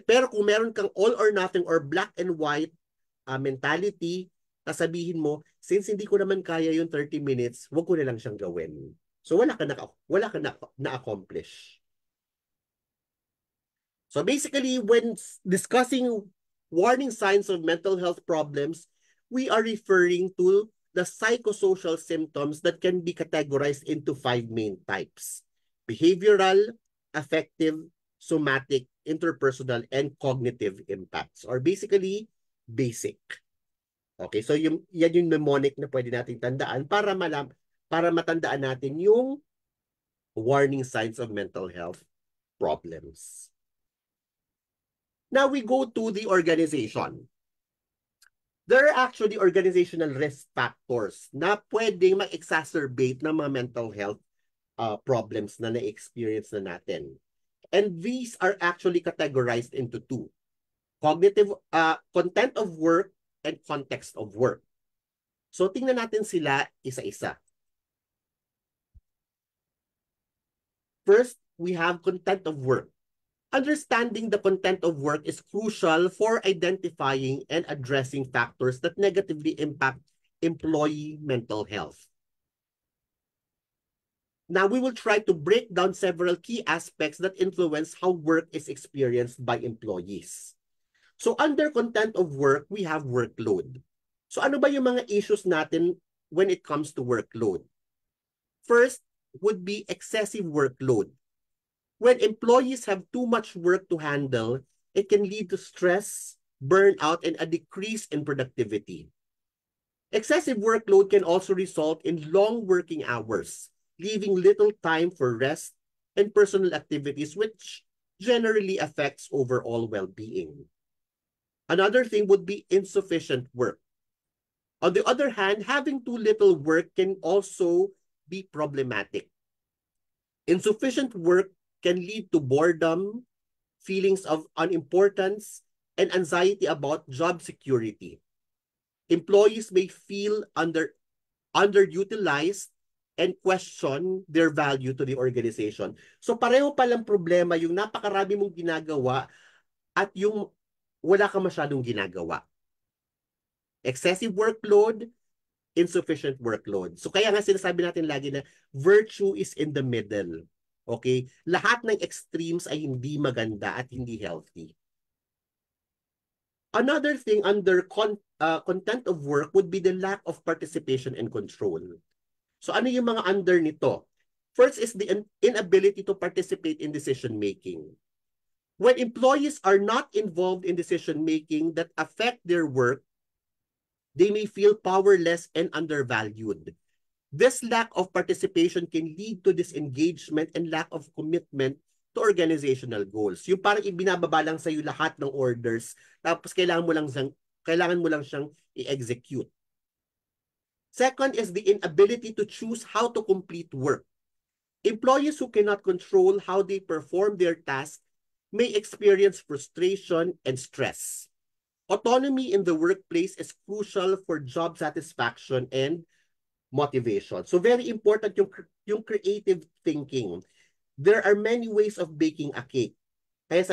Pero kung meron kang all or nothing or black and white mentality, sasabihin mo, since hindi ko naman kaya yung 30 minutes, wag ko na lang siyang gawin. So wala ka na-accomplish. So basically, when discussing warning signs of mental health problems, we are referring to the psychosocial symptoms that can be categorized into 5 main types: behavioral, affective, somatic, interpersonal, and cognitive impacts, or basically basic. Okay, so yan yung mnemonic na pwede nating tandaan para matandaan natin yung warning signs of mental health problems. Now we go to the organization. There are actually organizational risk factors na pwedeng mag-exacerbate ng mga mental health problems na na-experience na natin. And these are actually categorized into 2. Cognitive, content of work and context of work. So tingnan natin sila isa-isa. First, we have content of work. Understanding the content of work is crucial for identifying and addressing factors that negatively impact employee mental health. Now, we will try to break down several key aspects that influence how work is experienced by employees. So, under content of work, we have workload. So, ano ba yung mga issues natin when it comes to workload? First would be excessive workload. When employees have too much work to handle, it can lead to stress, burnout, and a decrease in productivity. Excessive workload can also result in long working hours, leaving little time for rest and personal activities, which generally affects overall well-being. Another thing would be insufficient work. On the other hand, having too little work can also be problematic. Insufficient work can lead to boredom, feelings of unimportance, and anxiety about job security. Employees may feel underutilized and question their value to the organization. So pareho palang problema yung napakarami mong ginagawa at yung wala ka masyadong ginagawa. Excessive workload, insufficient workload. So kaya nga sinasabi natin lagi na virtue is in the middle. Okay? Lahat ng extremes ay hindi maganda at hindi healthy. Another thing under content of work would be the lack of participation and control. So ano yung mga under nito? First is the inability to participate in decision making. When employees are not involved in decision making that affect their work, they may feel powerless and undervalued. This lack of participation can lead to disengagement and lack of commitment to organizational goals. Yung parang ibinababa lang sa iyo lahat ng orders, tapos kailangan mo lang siyang i-execute. Second is the inability to choose how to complete work. Employees who cannot control how they perform their tasks may experience frustration and stress. Autonomy in the workplace is crucial for job satisfaction and motivation. So very important yung creative thinking. There are many ways of baking a cake. Kaya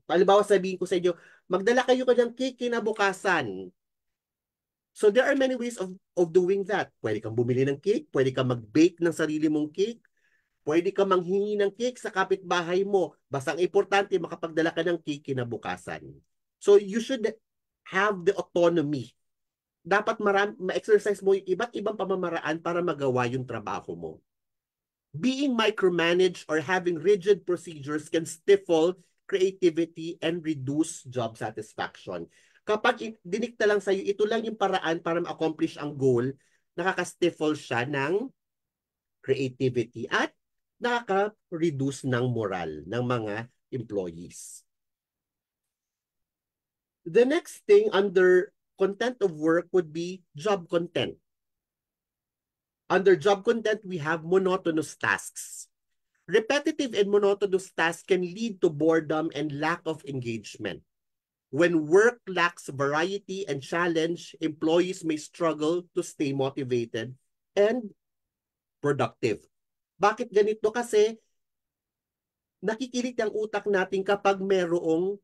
halimbawa sabihin ko sa inyo, magdala kayo ng cake kinabukasan. So there are many ways of doing that. Pwede kang bumili ng cake, pwede kang mag-bake ng sarili mong cake, pwede kang manghingi ng cake sa kapitbahay mo. Basta ang importante, makapagdala ka ng cake kinabukasan. So you should have the autonomy. Dapat ma-exercise mo yung iba't ibang pamamaraan para magawa yung trabaho mo. Being micromanaged or having rigid procedures can stifle creativity and reduce job satisfaction. Kapag dinikta lang sa'yo, ito lang yung paraan para ma-accomplish ang goal, nakaka-stifle siya ng creativity at nakaka-reduce ng moral ng mga employees. The next thing under content of work would be job content. Under job content, we have monotonous tasks. Repetitive and monotonous tasks can lead to boredom and lack of engagement. When work lacks variety and challenge, employees may struggle to stay motivated and productive. Bakit ganito? Kasi nakikilig ang utak natin kapag merong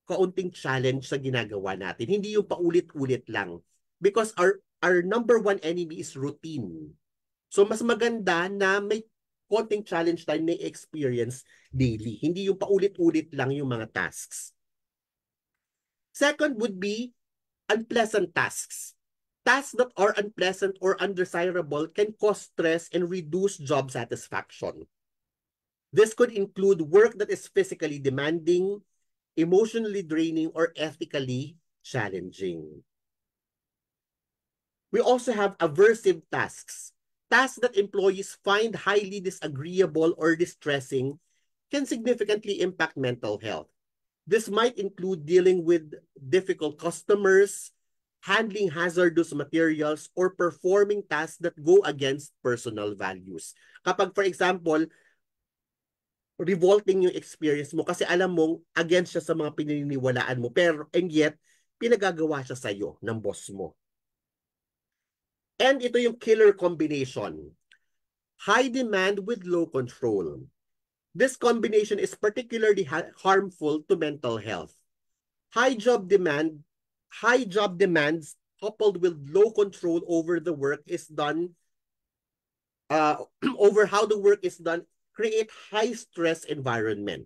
kaunting challenge sa ginagawa natin. Hindi yung paulit-ulit lang. Because our number one enemy is routine. So mas maganda na may konting challenge tayo na experience daily. Hindi yung paulit-ulit lang yung mga tasks. Second would be unpleasant tasks. Tasks that are unpleasant or undesirable can cause stress and reduce job satisfaction. This could include work that is physically demanding, emotionally draining, or ethically challenging. We also have aversive tasks. Tasks that employees find highly disagreeable or distressing can significantly impact mental health. This might include dealing with difficult customers, handling hazardous materials, or performing tasks that go against personal values. Kapag, for example, revolting yung experience mo kasi alam mong against siya sa mga pininiwalaan mo, pero and yet, pinagagawa siya sa'yo ng boss mo. And ito yung killer combination. High demand with low control. This combination is particularly harmful to mental health. High job demands coupled with low control over the work is done, over how the work is done, create high stress environment.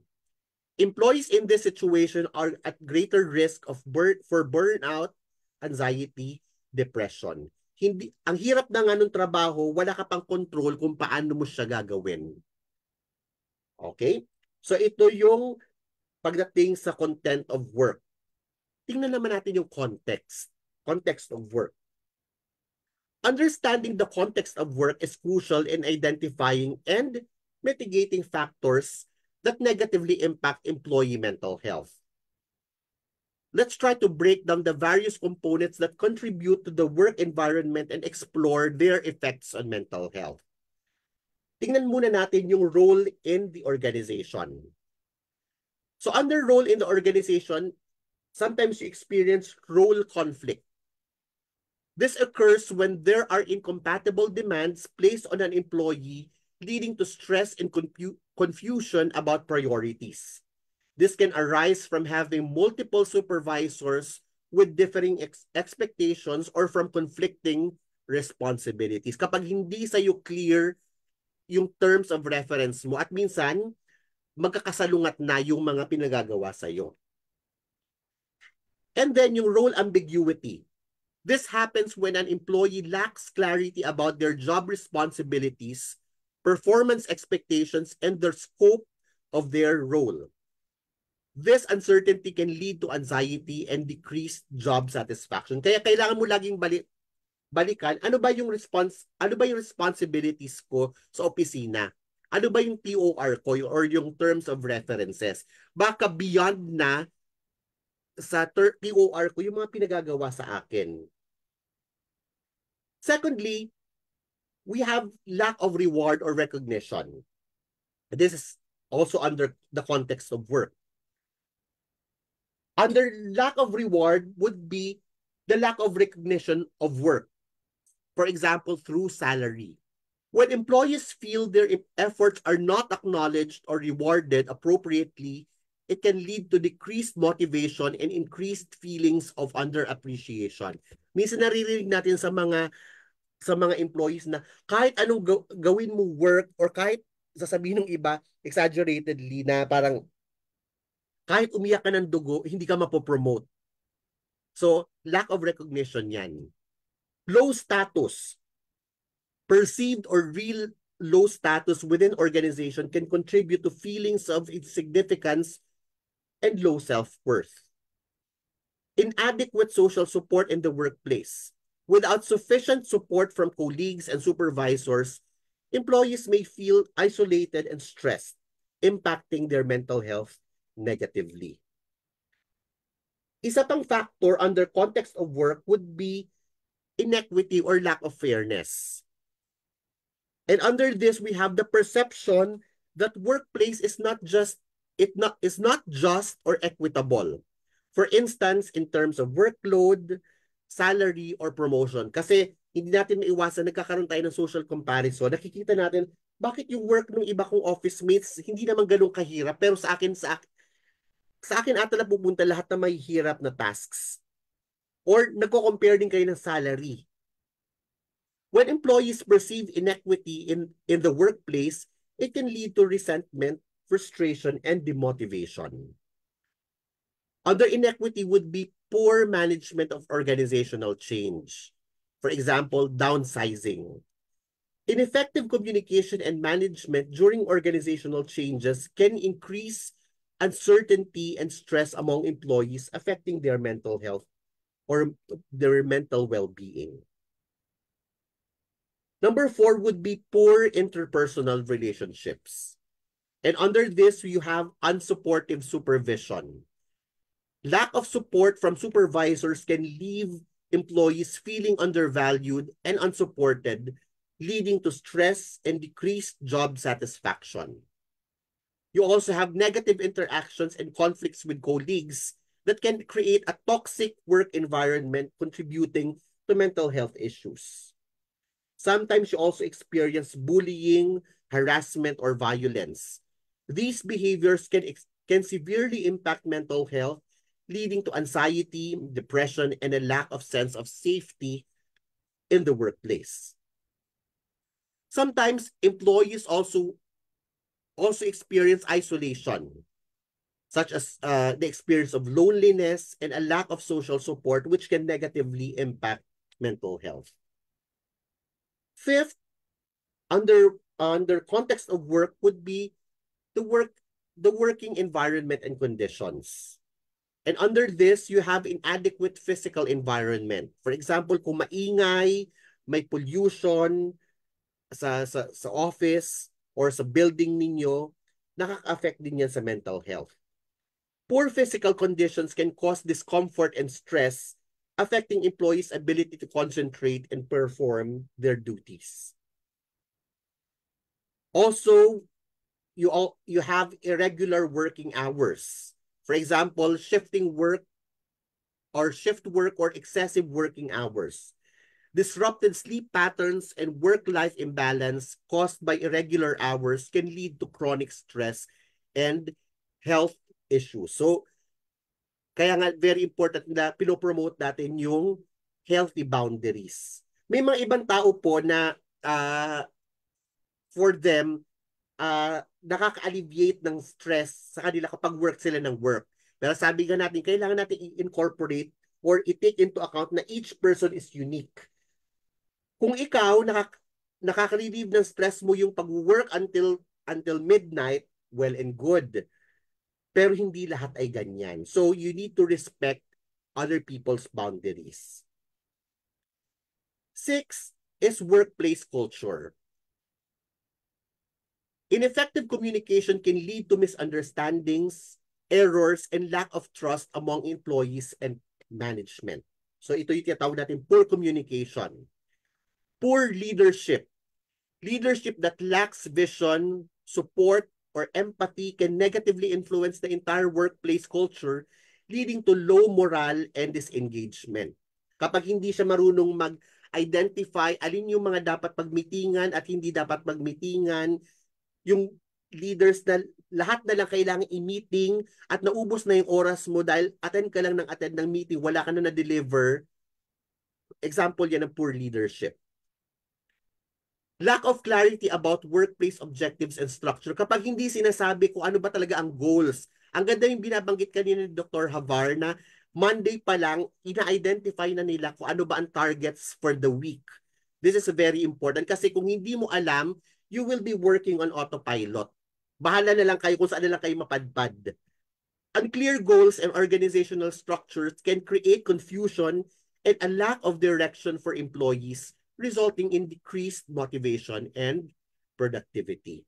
Employees in this situation are at greater risk of for burnout, anxiety, depression. Ang hirap na nga ng trabaho, wala ka pang control kung paano mo siya gagawin. Okay? So ito yung pagdating sa content of work. Tingnan naman natin yung context of work. Understanding the context of work is crucial in identifying and mitigating factors that negatively impact employee mental health. Let's try to break down the various components that contribute to the work environment and explore their effects on mental health. Tingnan muna natin yung role in the organization. So under role in the organization, sometimes you experience role conflict. This occurs when there are incompatible demands placed on an employee, leading to stress and confusion about priorities. This can arise from having multiple supervisors with differing expectations or from conflicting responsibilities. Kapag hindi sa'yo clear yung terms of reference mo at minsan magkakasalungat na yung mga pinagagawa sa'yo. And then yung role ambiguity. This happens when an employee lacks clarity about their job responsibilities, performance expectations, and the scope of their role. This uncertainty can lead to anxiety and decreased job satisfaction. Kaya kailangan mo laging balikan, ano ba yung responsibilities ko sa opisina? Ano ba yung TOR ko or yung terms of references? Baka beyond na sa TOR ko yung mga pinagagawa sa akin. Secondly, we have lack of reward or recognition. This is also under the context of work. Under lack of reward would be the lack of recognition of work. For example, through salary. When employees feel their efforts are not acknowledged or rewarded appropriately, it can lead to decreased motivation and increased feelings of underappreciation. Minsan naririnig natin sa mga employees na kahit anong gawin mo work or kahit sasabihin ng iba exaggeratedly na parang kahit umiyak ka ng dugo, hindi ka mapopromote. So, lack of recognition yan. Low status. Perceived or real low status within organization can contribute to feelings of insignificance and low self-worth. Inadequate social support in the workplace. Without sufficient support from colleagues and supervisors, employees may feel isolated and stressed, impacting their mental health negatively. Isa pang factor under context of work would be inequity or lack of fairness. And under this, we have the perception that workplace is not just or equitable. For instance, in terms of workload, salary, or promotion. Kasi hindi natin maiwasan, nagkakaroon tayo ng social comparison. Nakikita natin, bakit yung work ng iba kong office mates hindi naman ganun kahirap, pero sa akin ata na pupunta lahat na may hirap na tasks. Or nagko-compare din kayo ng salary. When employees perceive inequity in the workplace, it can lead to resentment, frustration, and demotivation. Under inequity would be poor management of organizational change. For example, downsizing. Ineffective communication and management during organizational changes can increase uncertainty and stress among employees, affecting their mental health or their mental well-being. Number 4 would be poor interpersonal relationships. And under this, you have unsupportive supervision. Lack of support from supervisors can leave employees feeling undervalued and unsupported, leading to stress and decreased job satisfaction. You also have negative interactions and conflicts with colleagues that can create a toxic work environment, contributing to mental health issues. Sometimes you also experience bullying, harassment, or violence. These behaviors can severely impact mental health, leading to anxiety, depression, and a lack of sense of safety in the workplace. Sometimes employees also experience isolation, such as the experience of loneliness and a lack of social support, which can negatively impact mental health. Fifth, under context of work would be the working environment and conditions. And under this, you have inadequate physical environment. For example, kung maingay, may pollution sa office or sa building ninyo, nakaka-affect din yan sa mental health. Poor physical conditions can cause discomfort and stress, affecting employees' ability to concentrate and perform their duties. Also, you have irregular working hours. For example, shift work or excessive working hours. Disrupted sleep patterns and work-life imbalance caused by irregular hours can lead to chronic stress and health issues. So, kaya nga very important na pinopromote natin yung healthy boundaries. May mga ibang tao po na for them, nakaka-alleviate ng stress sa kanila kapag work sila ng work. Pero sabi nga natin, kailangan natin i-incorporate or i-take into account na each person is unique. Kung ikaw, nakaka-relieve ng stress mo yung pag-work until midnight, well and good. Pero hindi lahat ay ganyan. So you need to respect other people's boundaries. 6 is workplace culture. Ineffective communication can lead to misunderstandings, errors, and lack of trust among employees and management. So ito yung tinatawag natin poor communication. Poor leadership. Leadership that lacks vision, support, or empathy can negatively influence the entire workplace culture, leading to low morale and disengagement. Kapag hindi siya marunong mag-identify alin yung mga dapat pagmitingan at hindi dapat pagmitingan, yung leaders na lahat na lang kailangan i-meeting at naubos na yung oras mo dahil attend ka lang ng attend ng meeting, wala ka na na-deliver. Example yan ng poor leadership. Lack of clarity about workplace objectives and structure. Kapag hindi sinasabi kung ano ba talaga ang goals. Ang ganda yung binabanggit kanina ni Dr. Havar na Monday pa lang, ina-identify na nila kung ano ba ang targets for the week. This is very important kasi kung hindi mo alam, you will be working on autopilot. Bahala na lang kayo kung saan na lang kayo mapadpad. Unclear goals and organizational structures can create confusion and a lack of direction for employees, resulting in decreased motivation and productivity.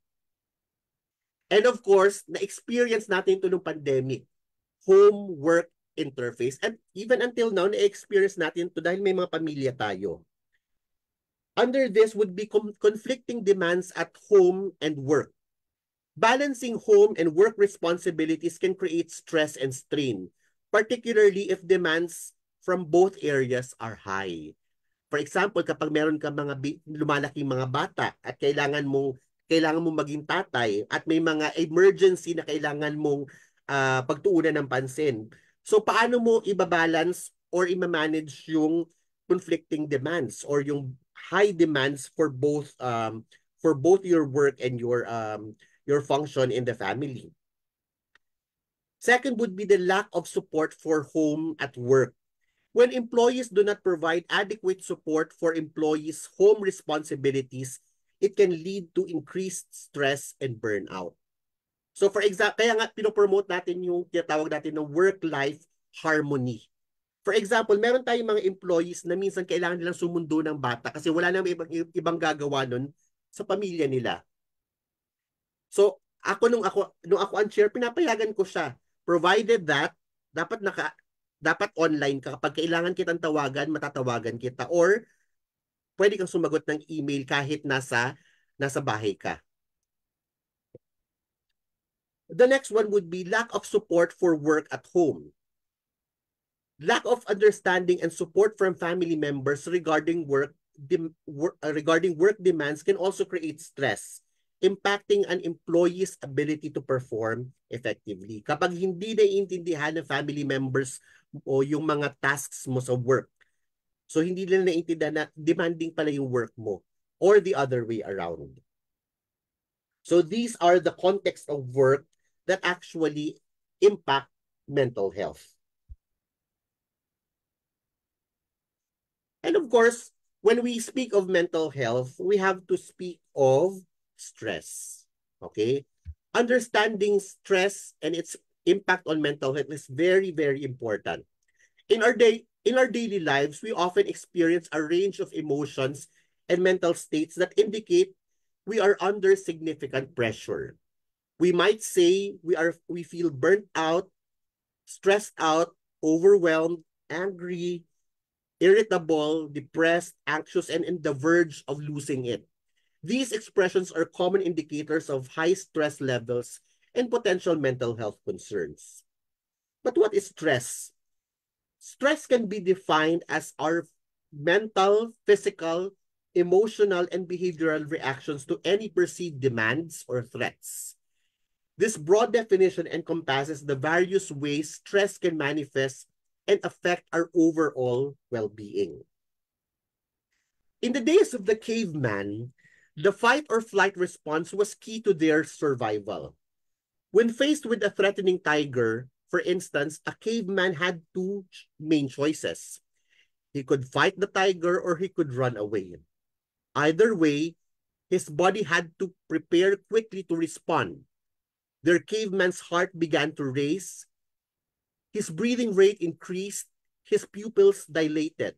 And of course, na-experience natin ito nung pandemic, home-work interface. And even until now, na-experience natin ito dahil may mga pamilya tayo. Under this would be conflicting demands at home and work. Balancing home and work responsibilities can create stress and strain, particularly if demands from both areas are high. For example, kapag meron ka mga lumalaking mga bata at kailangan mong maging tatay at may mga emergency na kailangan mong pagtuunan ng pansin. So paano mo ibabalance or i-manage yung conflicting demands or yung high demands for both your work and your function in the family? Second would be the lack of support for home at work. When employees do not provide adequate support for employees' home responsibilities, it can lead to increased stress and burnout. So for example, kaya nga pinopromote natin yung tinatawag natin ng work-life harmony. For example, meron tayong mga employees na minsan kailangan nilang sumundo ng bata kasi wala nang ibang gagawa nun sa pamilya nila. So nung ako ang chair, pinapayagan ko siya. Provided that dapat online ka. Kapag kailangan kitang tawagan, matatawagan kita. Or pwede kang sumagot ng email kahit nasa bahay ka. The next one would be lack of support for work at home. Lack of understanding and support from family members regarding work demands can also create stress, impacting an employee's ability to perform effectively. Kapag hindi naiintindihan ng family members o yung mga tasks mo sa work, so hindi nila naiintindihan na demanding pala yung work mo or the other way around. So these are the context of work that actually impact mental health. And of course, when we speak of mental health, we have to speak of stress. Okay? Understanding stress and its impact on mental health is very, very important. In our daily lives, we often experience a range of emotions and mental states that indicate we are under significant pressure. We might say we feel burnt out, stressed out, overwhelmed, angry, irritable, depressed, anxious, and on the verge of losing it. These expressions are common indicators of high stress levels and potential mental health concerns. But what is stress? Stress can be defined as our mental, physical, emotional, and behavioral reactions to any perceived demands or threats. This broad definition encompasses the various ways stress can manifest and affect our overall well-being. In the days of the caveman, the fight or flight response was key to their survival. When faced with a threatening tiger, for instance, a caveman had two main choices. He could fight the tiger or he could run away. Either way, his body had to prepare quickly to respond. Their caveman's heart began to race. His breathing rate increased. His pupils dilated.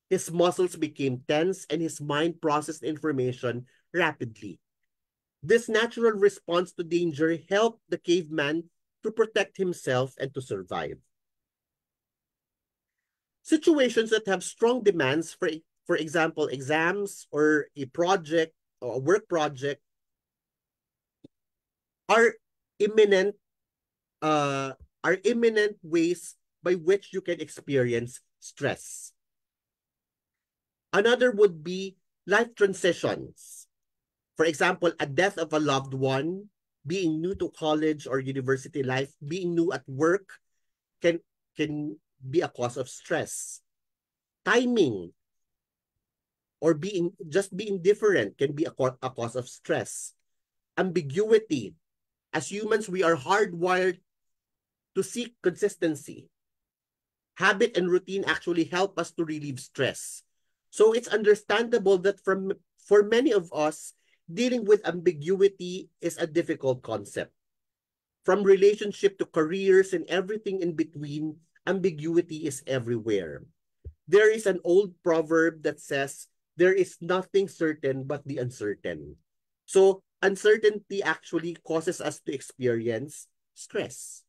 His muscles became tense and his mind processed information rapidly. This natural response to danger helped the caveman to protect himself and to survive. Situations that have strong demands, for example, exams or a project or a work project are imminent uh, are imminent ways by which you can experience stress. Another would be life transitions. For example, a death of a loved one, being new to college or university life, being new at work can can be a cause of stress. Timing or being different can be a cause of stress. Ambiguity. As humans, we are hardwired to seek consistency. Habit and routine actually help us to relieve stress. So it's understandable that for many of us, dealing with ambiguity is a difficult concept. From relationship to careers and everything in between, ambiguity is everywhere. There is an old proverb that says, there is nothing certain but the uncertain. So uncertainty actually causes us to experience stress.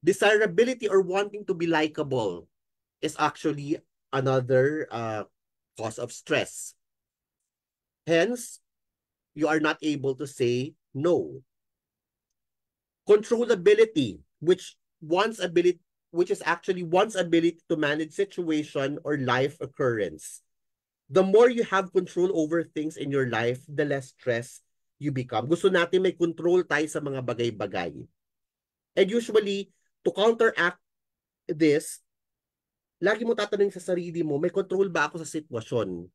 Desirability or wanting to be likable is actually another cause of stress. Hence, you are not able to say no. Controllability, which is actually one's ability to manage situation or life occurrence. The more you have control over things in your life, the less stress you become. Gusto natin may control tayo sa mga bagay-bagay. And usually, to counteract this, lagi mo tatanungin sa sarili mo, may control ba ako sa sitwasyon?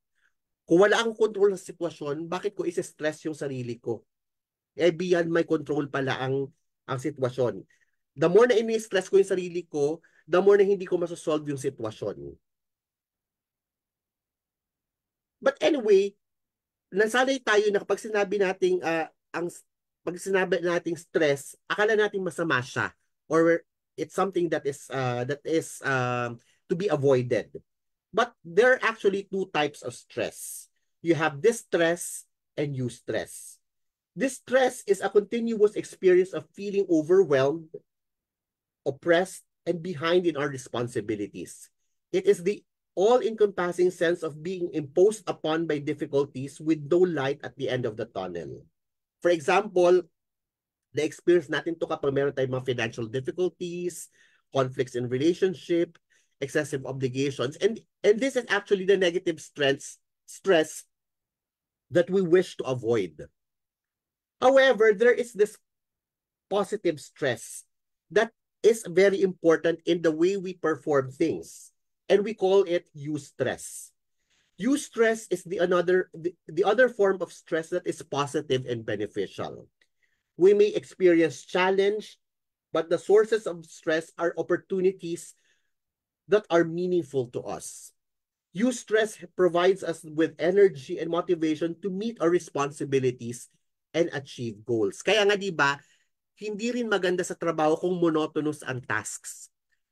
Kung wala akong control sa sitwasyon, bakit ko isi-stress yung sarili ko? Beyond my control pala ang sitwasyon. The more na ini-stress ko yung sarili ko, the more na hindi ko masosolve yung sitwasyon. But anyway, nasanay tayo na kapag sinabi nating pag sinabi nating stress, akala nating masama siya or it's something that is to be avoided. But there are actually two types of stress. You have distress and eustress. Distress is a continuous experience of feeling overwhelmed, oppressed, and behind in our responsibilities. It is the all-encompassing sense of being imposed upon by difficulties with no light at the end of the tunnel. For example, the experience natin to kapag meron tayong mga financial difficulties, conflicts in relationship, excessive obligations, and this is actually the negative stress that we wish to avoid. However, there is this positive stress that is very important in the way we perform things, and we call it eustress. Eustress is the other form of stress that is positive and beneficial. We may experience challenge, but the sources of stress are opportunities that are meaningful to us. Eustress provides us with energy and motivation to meet our responsibilities and achieve goals. Kaya nga 'di ba, hindi rin maganda sa trabaho kung monotonous ang tasks.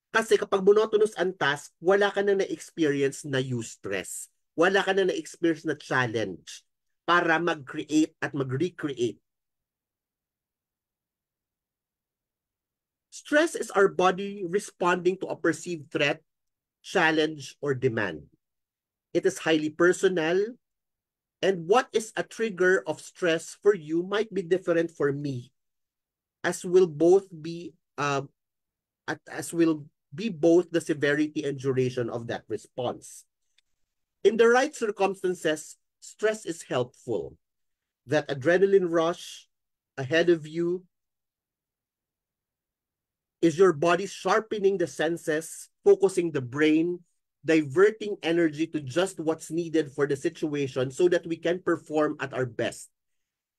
Kasi kapag monotonous ang task, wala ka na na-experience na eustress. Wala ka na na-experience na challenge para mag-create at mag-recreate. Stress is our body responding to a perceived threat, challenge, or demand. It is highly personal, and what is a trigger of stress for you might be different for me, as will be both the severity and duration of that response. In the right circumstances, stress is helpful. That adrenaline rush ahead of you is your body sharpening the senses, focusing the brain, diverting energy to just what's needed for the situation so that we can perform at our best.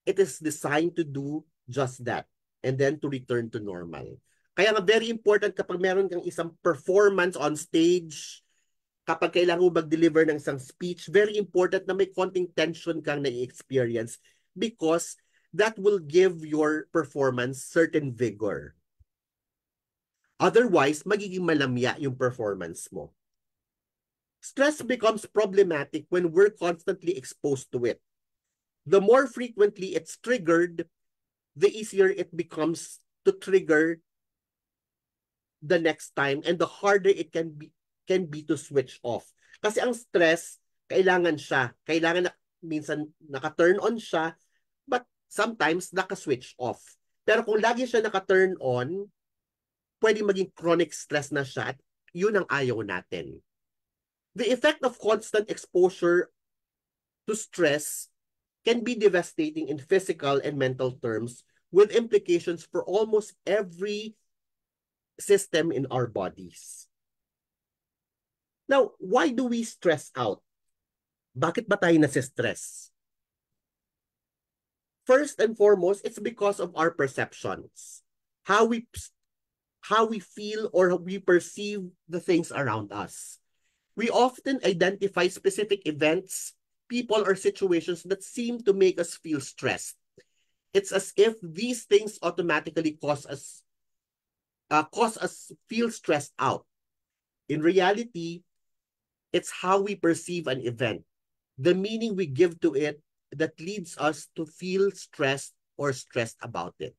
It is designed to do just that and then to return to normal. Kaya nga very important kapag meron kang isang performance on stage, kapag kailangan mo mag-deliver ng isang speech, very important na may konting tension kang na-experience because that will give your performance certain vigor. Otherwise, magiging malamya yung performance mo. Stress becomes problematic when we're constantly exposed to it. The more frequently it's triggered, the easier it becomes to trigger the next time and the harder it can be to switch off. Kasi ang stress, kailangan siya. Kailangan na, minsan naka-turn on siya, but sometimes naka-switch off. Pero kung lagi siya naka-turn on, pwede maging chronic stress na siya at yun ang ayaw natin. The effect of constant exposure to stress can be devastating in physical and mental terms with implications for almost every system in our bodies. Now, why do we stress out? Bakit ba tayo nasistress? First and foremost, it's because of our perceptions. How we how we feel or we perceive the things around us. We often identify specific events, people, or situations that seem to make us feel stressed. It's as if these things automatically cause us feel stressed out. In reality, it's how we perceive an event, the meaning we give to it that leads us to feel stressed or stressed about it.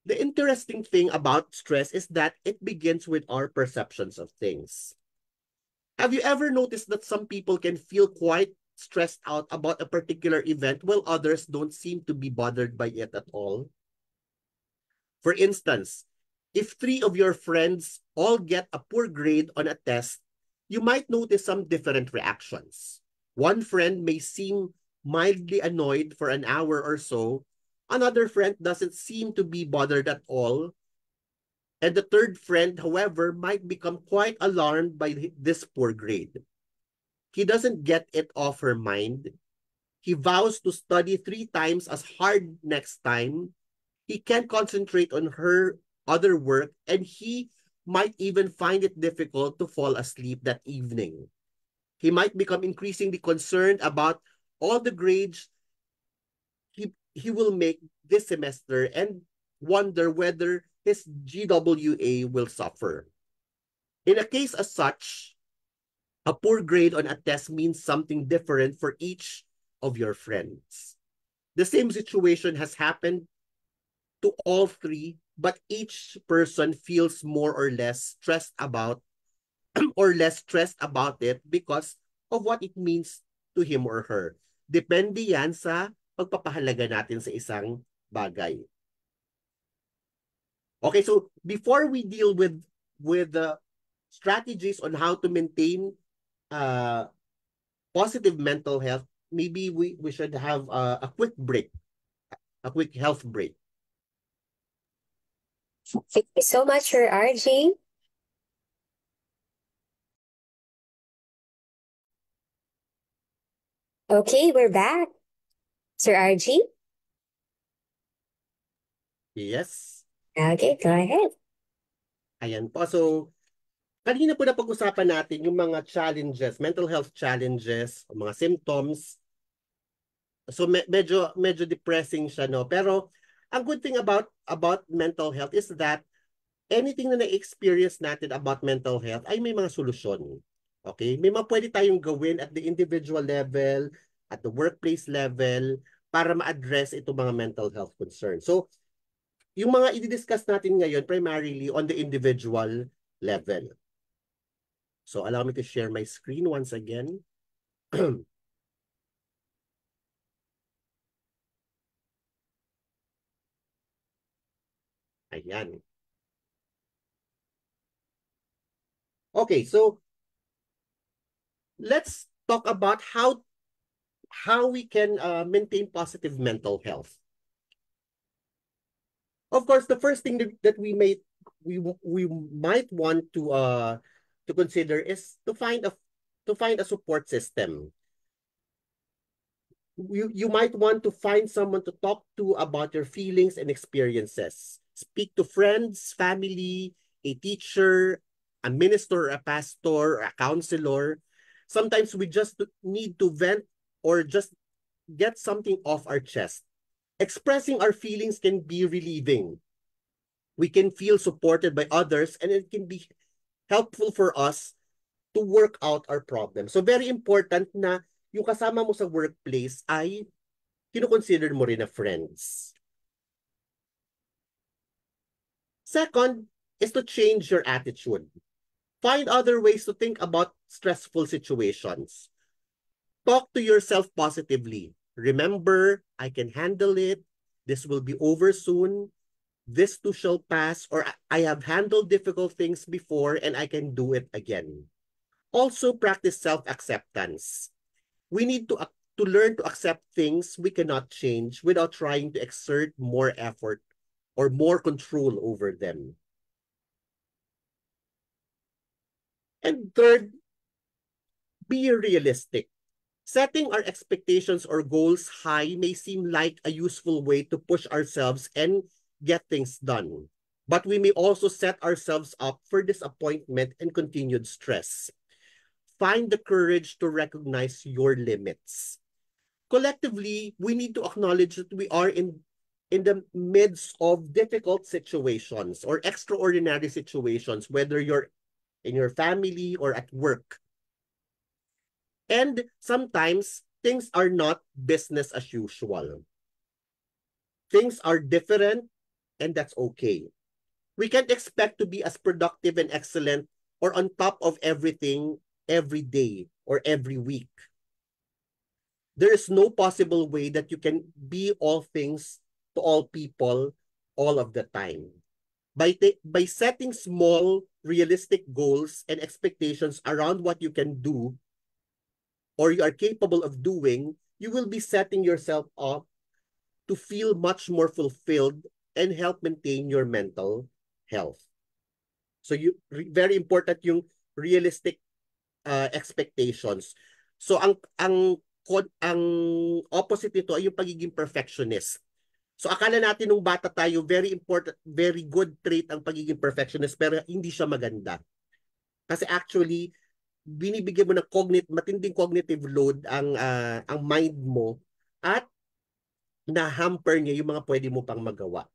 The interesting thing about stress is that it begins with our perceptions of things. Have you ever noticed that some people can feel quite stressed out about a particular event while others don't seem to be bothered by it at all? For instance, if three of your friends all get a poor grade on a test, you might notice some different reactions. One friend may seem mildly annoyed for an hour or so. Another friend doesn't seem to be bothered at all. And the third friend, however, might become quite alarmed by this poor grade. He doesn't get it off her mind. He vows to study 3 times as hard next time. He can't concentrate on her other work, and he might even find it difficult to fall asleep that evening. He might become increasingly concerned about all the grades he will make this semester and wonder whether his GWA will suffer. In a case as such, a poor grade on a test means something different for each of your friends. The same situation has happened to all three, but each person feels more or less stressed about or less stressed about it because of what it means to him or her. Depende yan sa pagpapahalaga natin sa isang bagay. Okay, so before we deal with the strategies on how to maintain positive mental health, maybe we should have a quick break, a quick health break. Thank you so much, Sir RG. Okay, we're back. Sir RG? Yes. Okay, go ahead. Ayan po. So, kanina po na pag-usapan natin yung mga challenges, mental health challenges, mga symptoms. So medyo depressing siya, no? Pero ang good thing about mental health is that anything na na-experience natin about mental health ay may mga solusyon. Okay? May mga pwede tayong gawin at the individual level, at the workplace level, para ma-address itong mga mental health concerns. So, yung mga i-discuss natin ngayon primarily on the individual level. So, allow me to share my screen once again. Ayan. Okay, so let's talk about how we can maintain positive mental health. Of course, the first thing that we might want to consider is to find a support system. You might want to find someone to talk to about your feelings and experiences. Speak to friends, family, a teacher, a minister, a pastor, a counselor. Sometimes we just need to vent or just get something off our chest. Expressing our feelings can be relieving. We can feel supported by others, and it can be helpful for us to work out our problems. So very important na yung kasama mo sa workplace ay kinoconsider mo rin na friends. Second is to change your attitude. Find other ways to think about stressful situations. Talk to yourself positively. Remember, I can handle it. This will be over soon. This too shall pass, or I have handled difficult things before and I can do it again. Also, practice self-acceptance. We need to learn to accept things we cannot change without trying to exert more effort or more control over them. And third, be realistic. Setting our expectations or goals high may seem like a useful way to push ourselves and get things done. But we may also set ourselves up for disappointment and continued stress. Find the courage to recognize your limits. Collectively, we need to acknowledge that we are in the midst of difficult situations or extraordinary situations, whether you're in your family or at work. And sometimes things are not business as usual. Things are different, and that's okay. We can't expect to be as productive and excellent or on top of everything every day or every week. There is no possible way that you can be all things to all people all of the time. By setting small, realistic goals and expectations around what you can do or you are capable of doing, you will be setting yourself up to feel much more fulfilled and help maintain your mental health. So very important yung realistic expectations. So ang opposite nito ay yung pagiging perfectionist. So akala natin nung bata tayo, very important, very good trait ang pagiging perfectionist, pero hindi siya maganda. Kasi actually, binibigyan mo ng matinding cognitive load ang mind mo at na-hamper niya yung mga pwede mo pang magawa.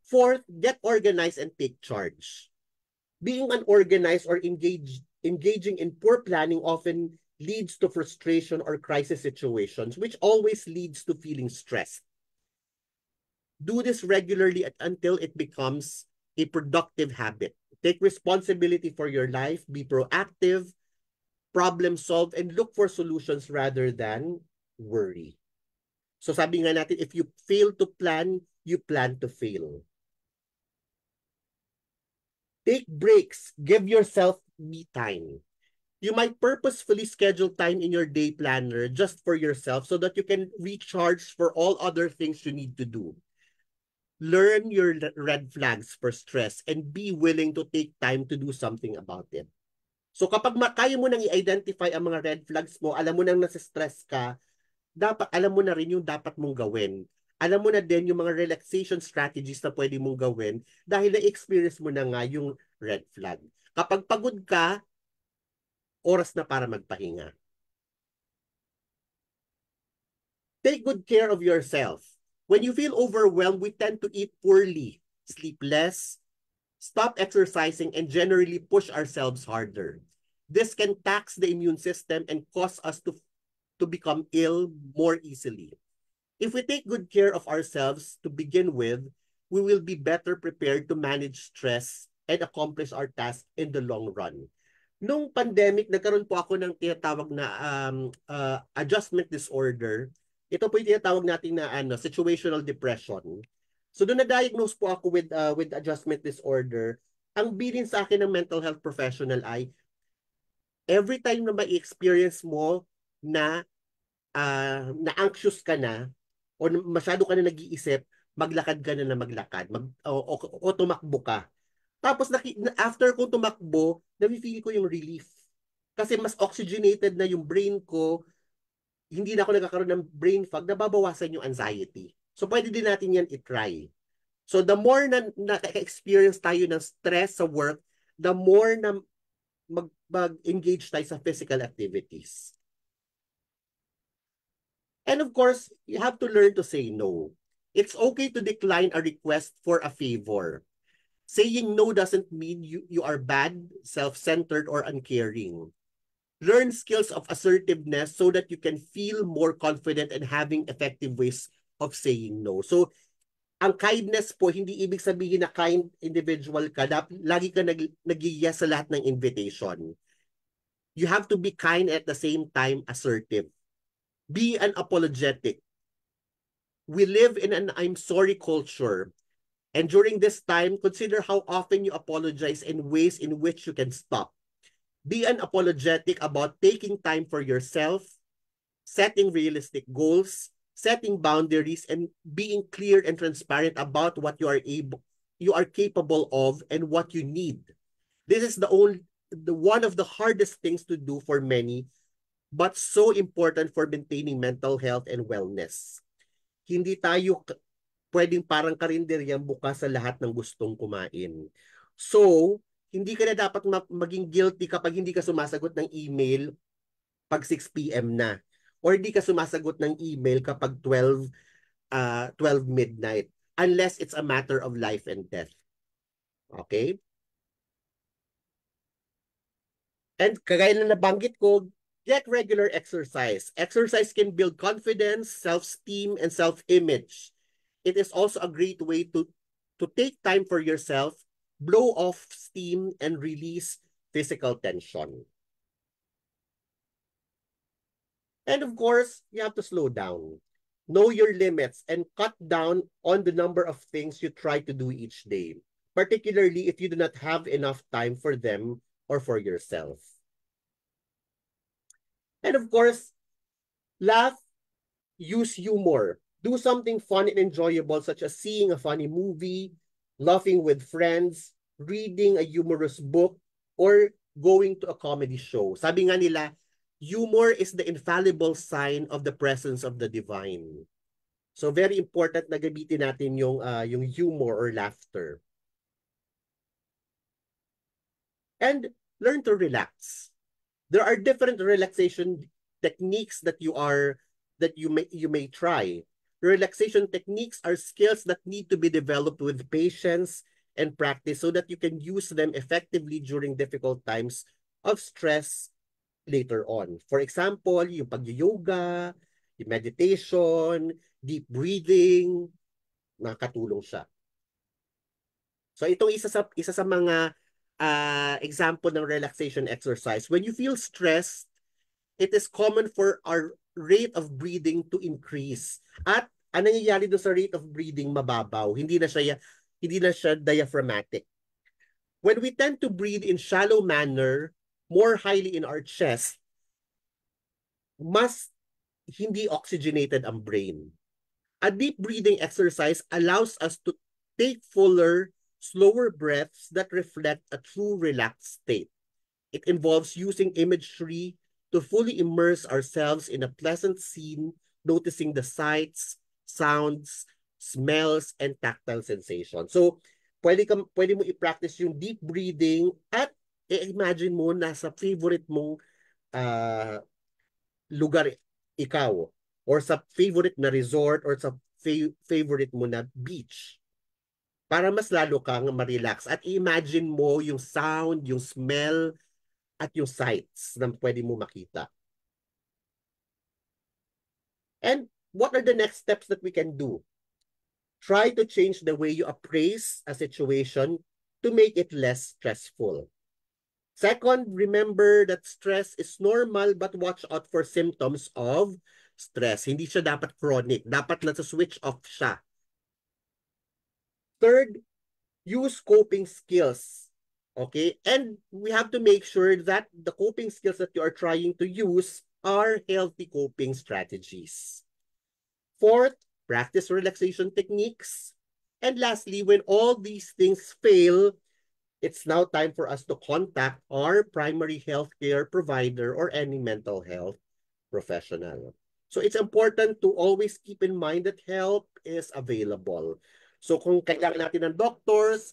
Fourth, get organized and take charge. Being unorganized or engaging in poor planning often leads to frustration or crisis situations, which always leads to feeling stressed. Do this regularly until it becomes a productive habit. Take responsibility for your life, be proactive, problem solve, and look for solutions rather than worry. So sabi nga natin, if you fail to plan, you plan to fail. Take breaks. Give yourself me time. You might purposefully schedule time in your day planner just for yourself so that you can recharge for all other things you need to do. Learn your red flags for stress and be willing to take time to do something about it. So kapag kaya mo nang i-identify ang mga red flags mo, alam mo nang nasa-stress ka, dapat alam mo na rin yung dapat mong gawin. Alam mo na din yung mga relaxation strategies na pwede mong gawin dahil na-experience mo na nga yung red flag. Kapag pagod ka, oras na para magpahinga. Take good care of yourself. When you feel overwhelmed, we tend to eat poorly, sleep less, stop exercising, and generally push ourselves harder. This can tax the immune system and cause us to become ill more easily. If we take good care of ourselves to begin with, we will be better prepared to manage stress and accomplish our tasks in the long run. Nung pandemic, nagkaroon po ako ng tinatawag na adjustment disorder. Ito po yung tinatawag natin na situational depression. So doon na-diagnose po ako with adjustment disorder. Ang bilin sa akin ng mental health professional ay every time na ma-experience mo na na-anxious ka na o masyado ka na nag-iisip, maglakad ka na maglakad o tumakbo ka. Tapos after ko tumakbo, nafe-feel ko yung relief. Kasi mas oxygenated na yung brain ko, hindi na ako nagkakaroon ng brain fog, nababawasan yung anxiety. So pwede din natin yan i-try. So the more na na-experience tayo ng stress sa work, the more na mag-engage tayo sa physical activities. And of course, you have to learn to say no. It's okay to decline a request for a favor. Saying no doesn't mean you are bad, self-centered, or uncaring. Learn skills of assertiveness so that you can feel more confident and having effective ways of saying no. So, ang kindness po, hindi ibig sabihin na kind individual ka. Lagi ka nag-yes sa lahat ng invitation. You have to be kind at the same time assertive. Be unapologetic. We live in an I'm sorry culture. And during this time, consider how often you apologize in ways in which you can stop. Be unapologetic about taking time for yourself, setting realistic goals, setting boundaries, and being clear and transparent about what you are capable of and what you need. This is the one of the hardest things to do for many, but so important for maintaining mental health and wellness. Hindi tayo pwedeng parang karinderyang bukas sa lahat ng gustong kumain. So, hindi ka na dapat maging guilty kapag hindi ka sumasagot ng email pag 6 p.m. na. Or hindi ka sumasagot ng email kapag 12 midnight. Unless it's a matter of life and death. Okay? And kagaya na nabanggit ko, get regular exercise. Exercise can build confidence, self-esteem, and self-image. It is also a great way to take time for yourself, blow off steam, and release physical tension. And of course, you have to slow down. Know your limits and cut down on the number of things you try to do each day, particularly if you do not have enough time for them or for yourself. And of course, laugh, use humor. Do something fun and enjoyable, such as seeing a funny movie, laughing with friends, reading a humorous book, or going to a comedy show. Sabi nga nila, humor is the infallible sign of the presence of the divine. So very important na gamitin natin yung humor or laughter. And learn to relax. There are different relaxation techniques that you may try. Relaxation techniques are skills that need to be developed with patience and practice so that you can use them effectively during difficult times of stress later on. For example, yung pag-yoga, yung meditation, deep breathing, nakakatulong siya. So itong isa sa mga example ng relaxation exercise. When you feel stressed, it is common for our rate of breathing to increase. At ano nangyayari doon sa rate of breathing mababaw? Hindi na siya diaphragmatic. When we tend to breathe in shallow manner, more highly in our chest, mas hindi oxygenated ang brain. A deep breathing exercise allows us to take fuller, slower breaths that reflect a true relaxed state. It involves using imagery to fully immerse ourselves in a pleasant scene, noticing the sights, sounds, smells, and tactile sensations. So, pwede mo i-practice yung deep breathing at i-imagine mo nasa favorite mong lugar ikaw or sa favorite na resort or sa favorite mo na beach para mas lalo kang ma-relax at i-imagine mo yung sound, yung smell, at yung sights na pwede mo makita. And what are the next steps that we can do? Try to change the way you appraise a situation to make it less stressful. Second, remember that stress is normal but watch out for symptoms of stress. Hindi siya dapat chronic. Dapat nasa-switch off siya. Third, use coping skills. Okay? And we have to make sure that the coping skills that you are trying to use are healthy coping strategies. Fourth, practice relaxation techniques. And lastly, when all these things fail, it's now time for us to contact our primary healthcare provider or any mental health professional. So it's important to always keep in mind that help is available. So kung kailangan natin ng doctors,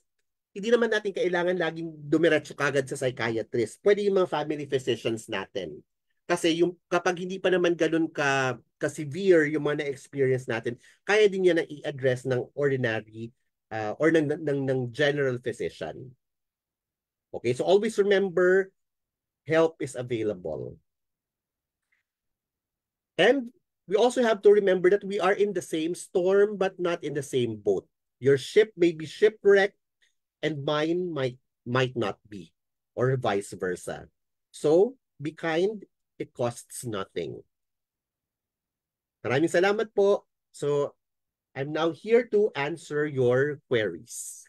hindi naman natin kailangan laging dumiretso kagad sa psychiatrist. Pwede yung mga family physicians natin. Kasi yung kapag hindi pa naman ganun ka-severe yung mga na-experience natin, kaya din niya na i-address ng ordinary or ng general physician. Okay, so always remember, help is available. And we also have to remember that we are in the same storm but not in the same boat. Your ship may be shipwrecked and mine might not be, or vice versa. So, be kind, it costs nothing. Maraming salamat po. So, I'm now here to answer your queries.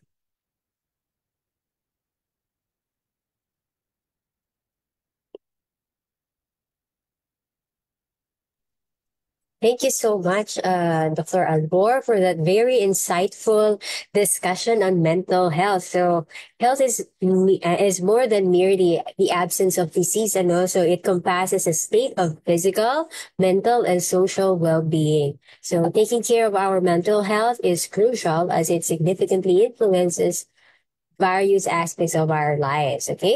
Thank you so much, Dr. Albor, for that very insightful discussion on mental health. So, health is more than merely the absence of disease, and also it compasses a state of physical, mental, and social well-being. So, taking care of our mental health is crucial as it significantly influences various aspects of our lives. Okay.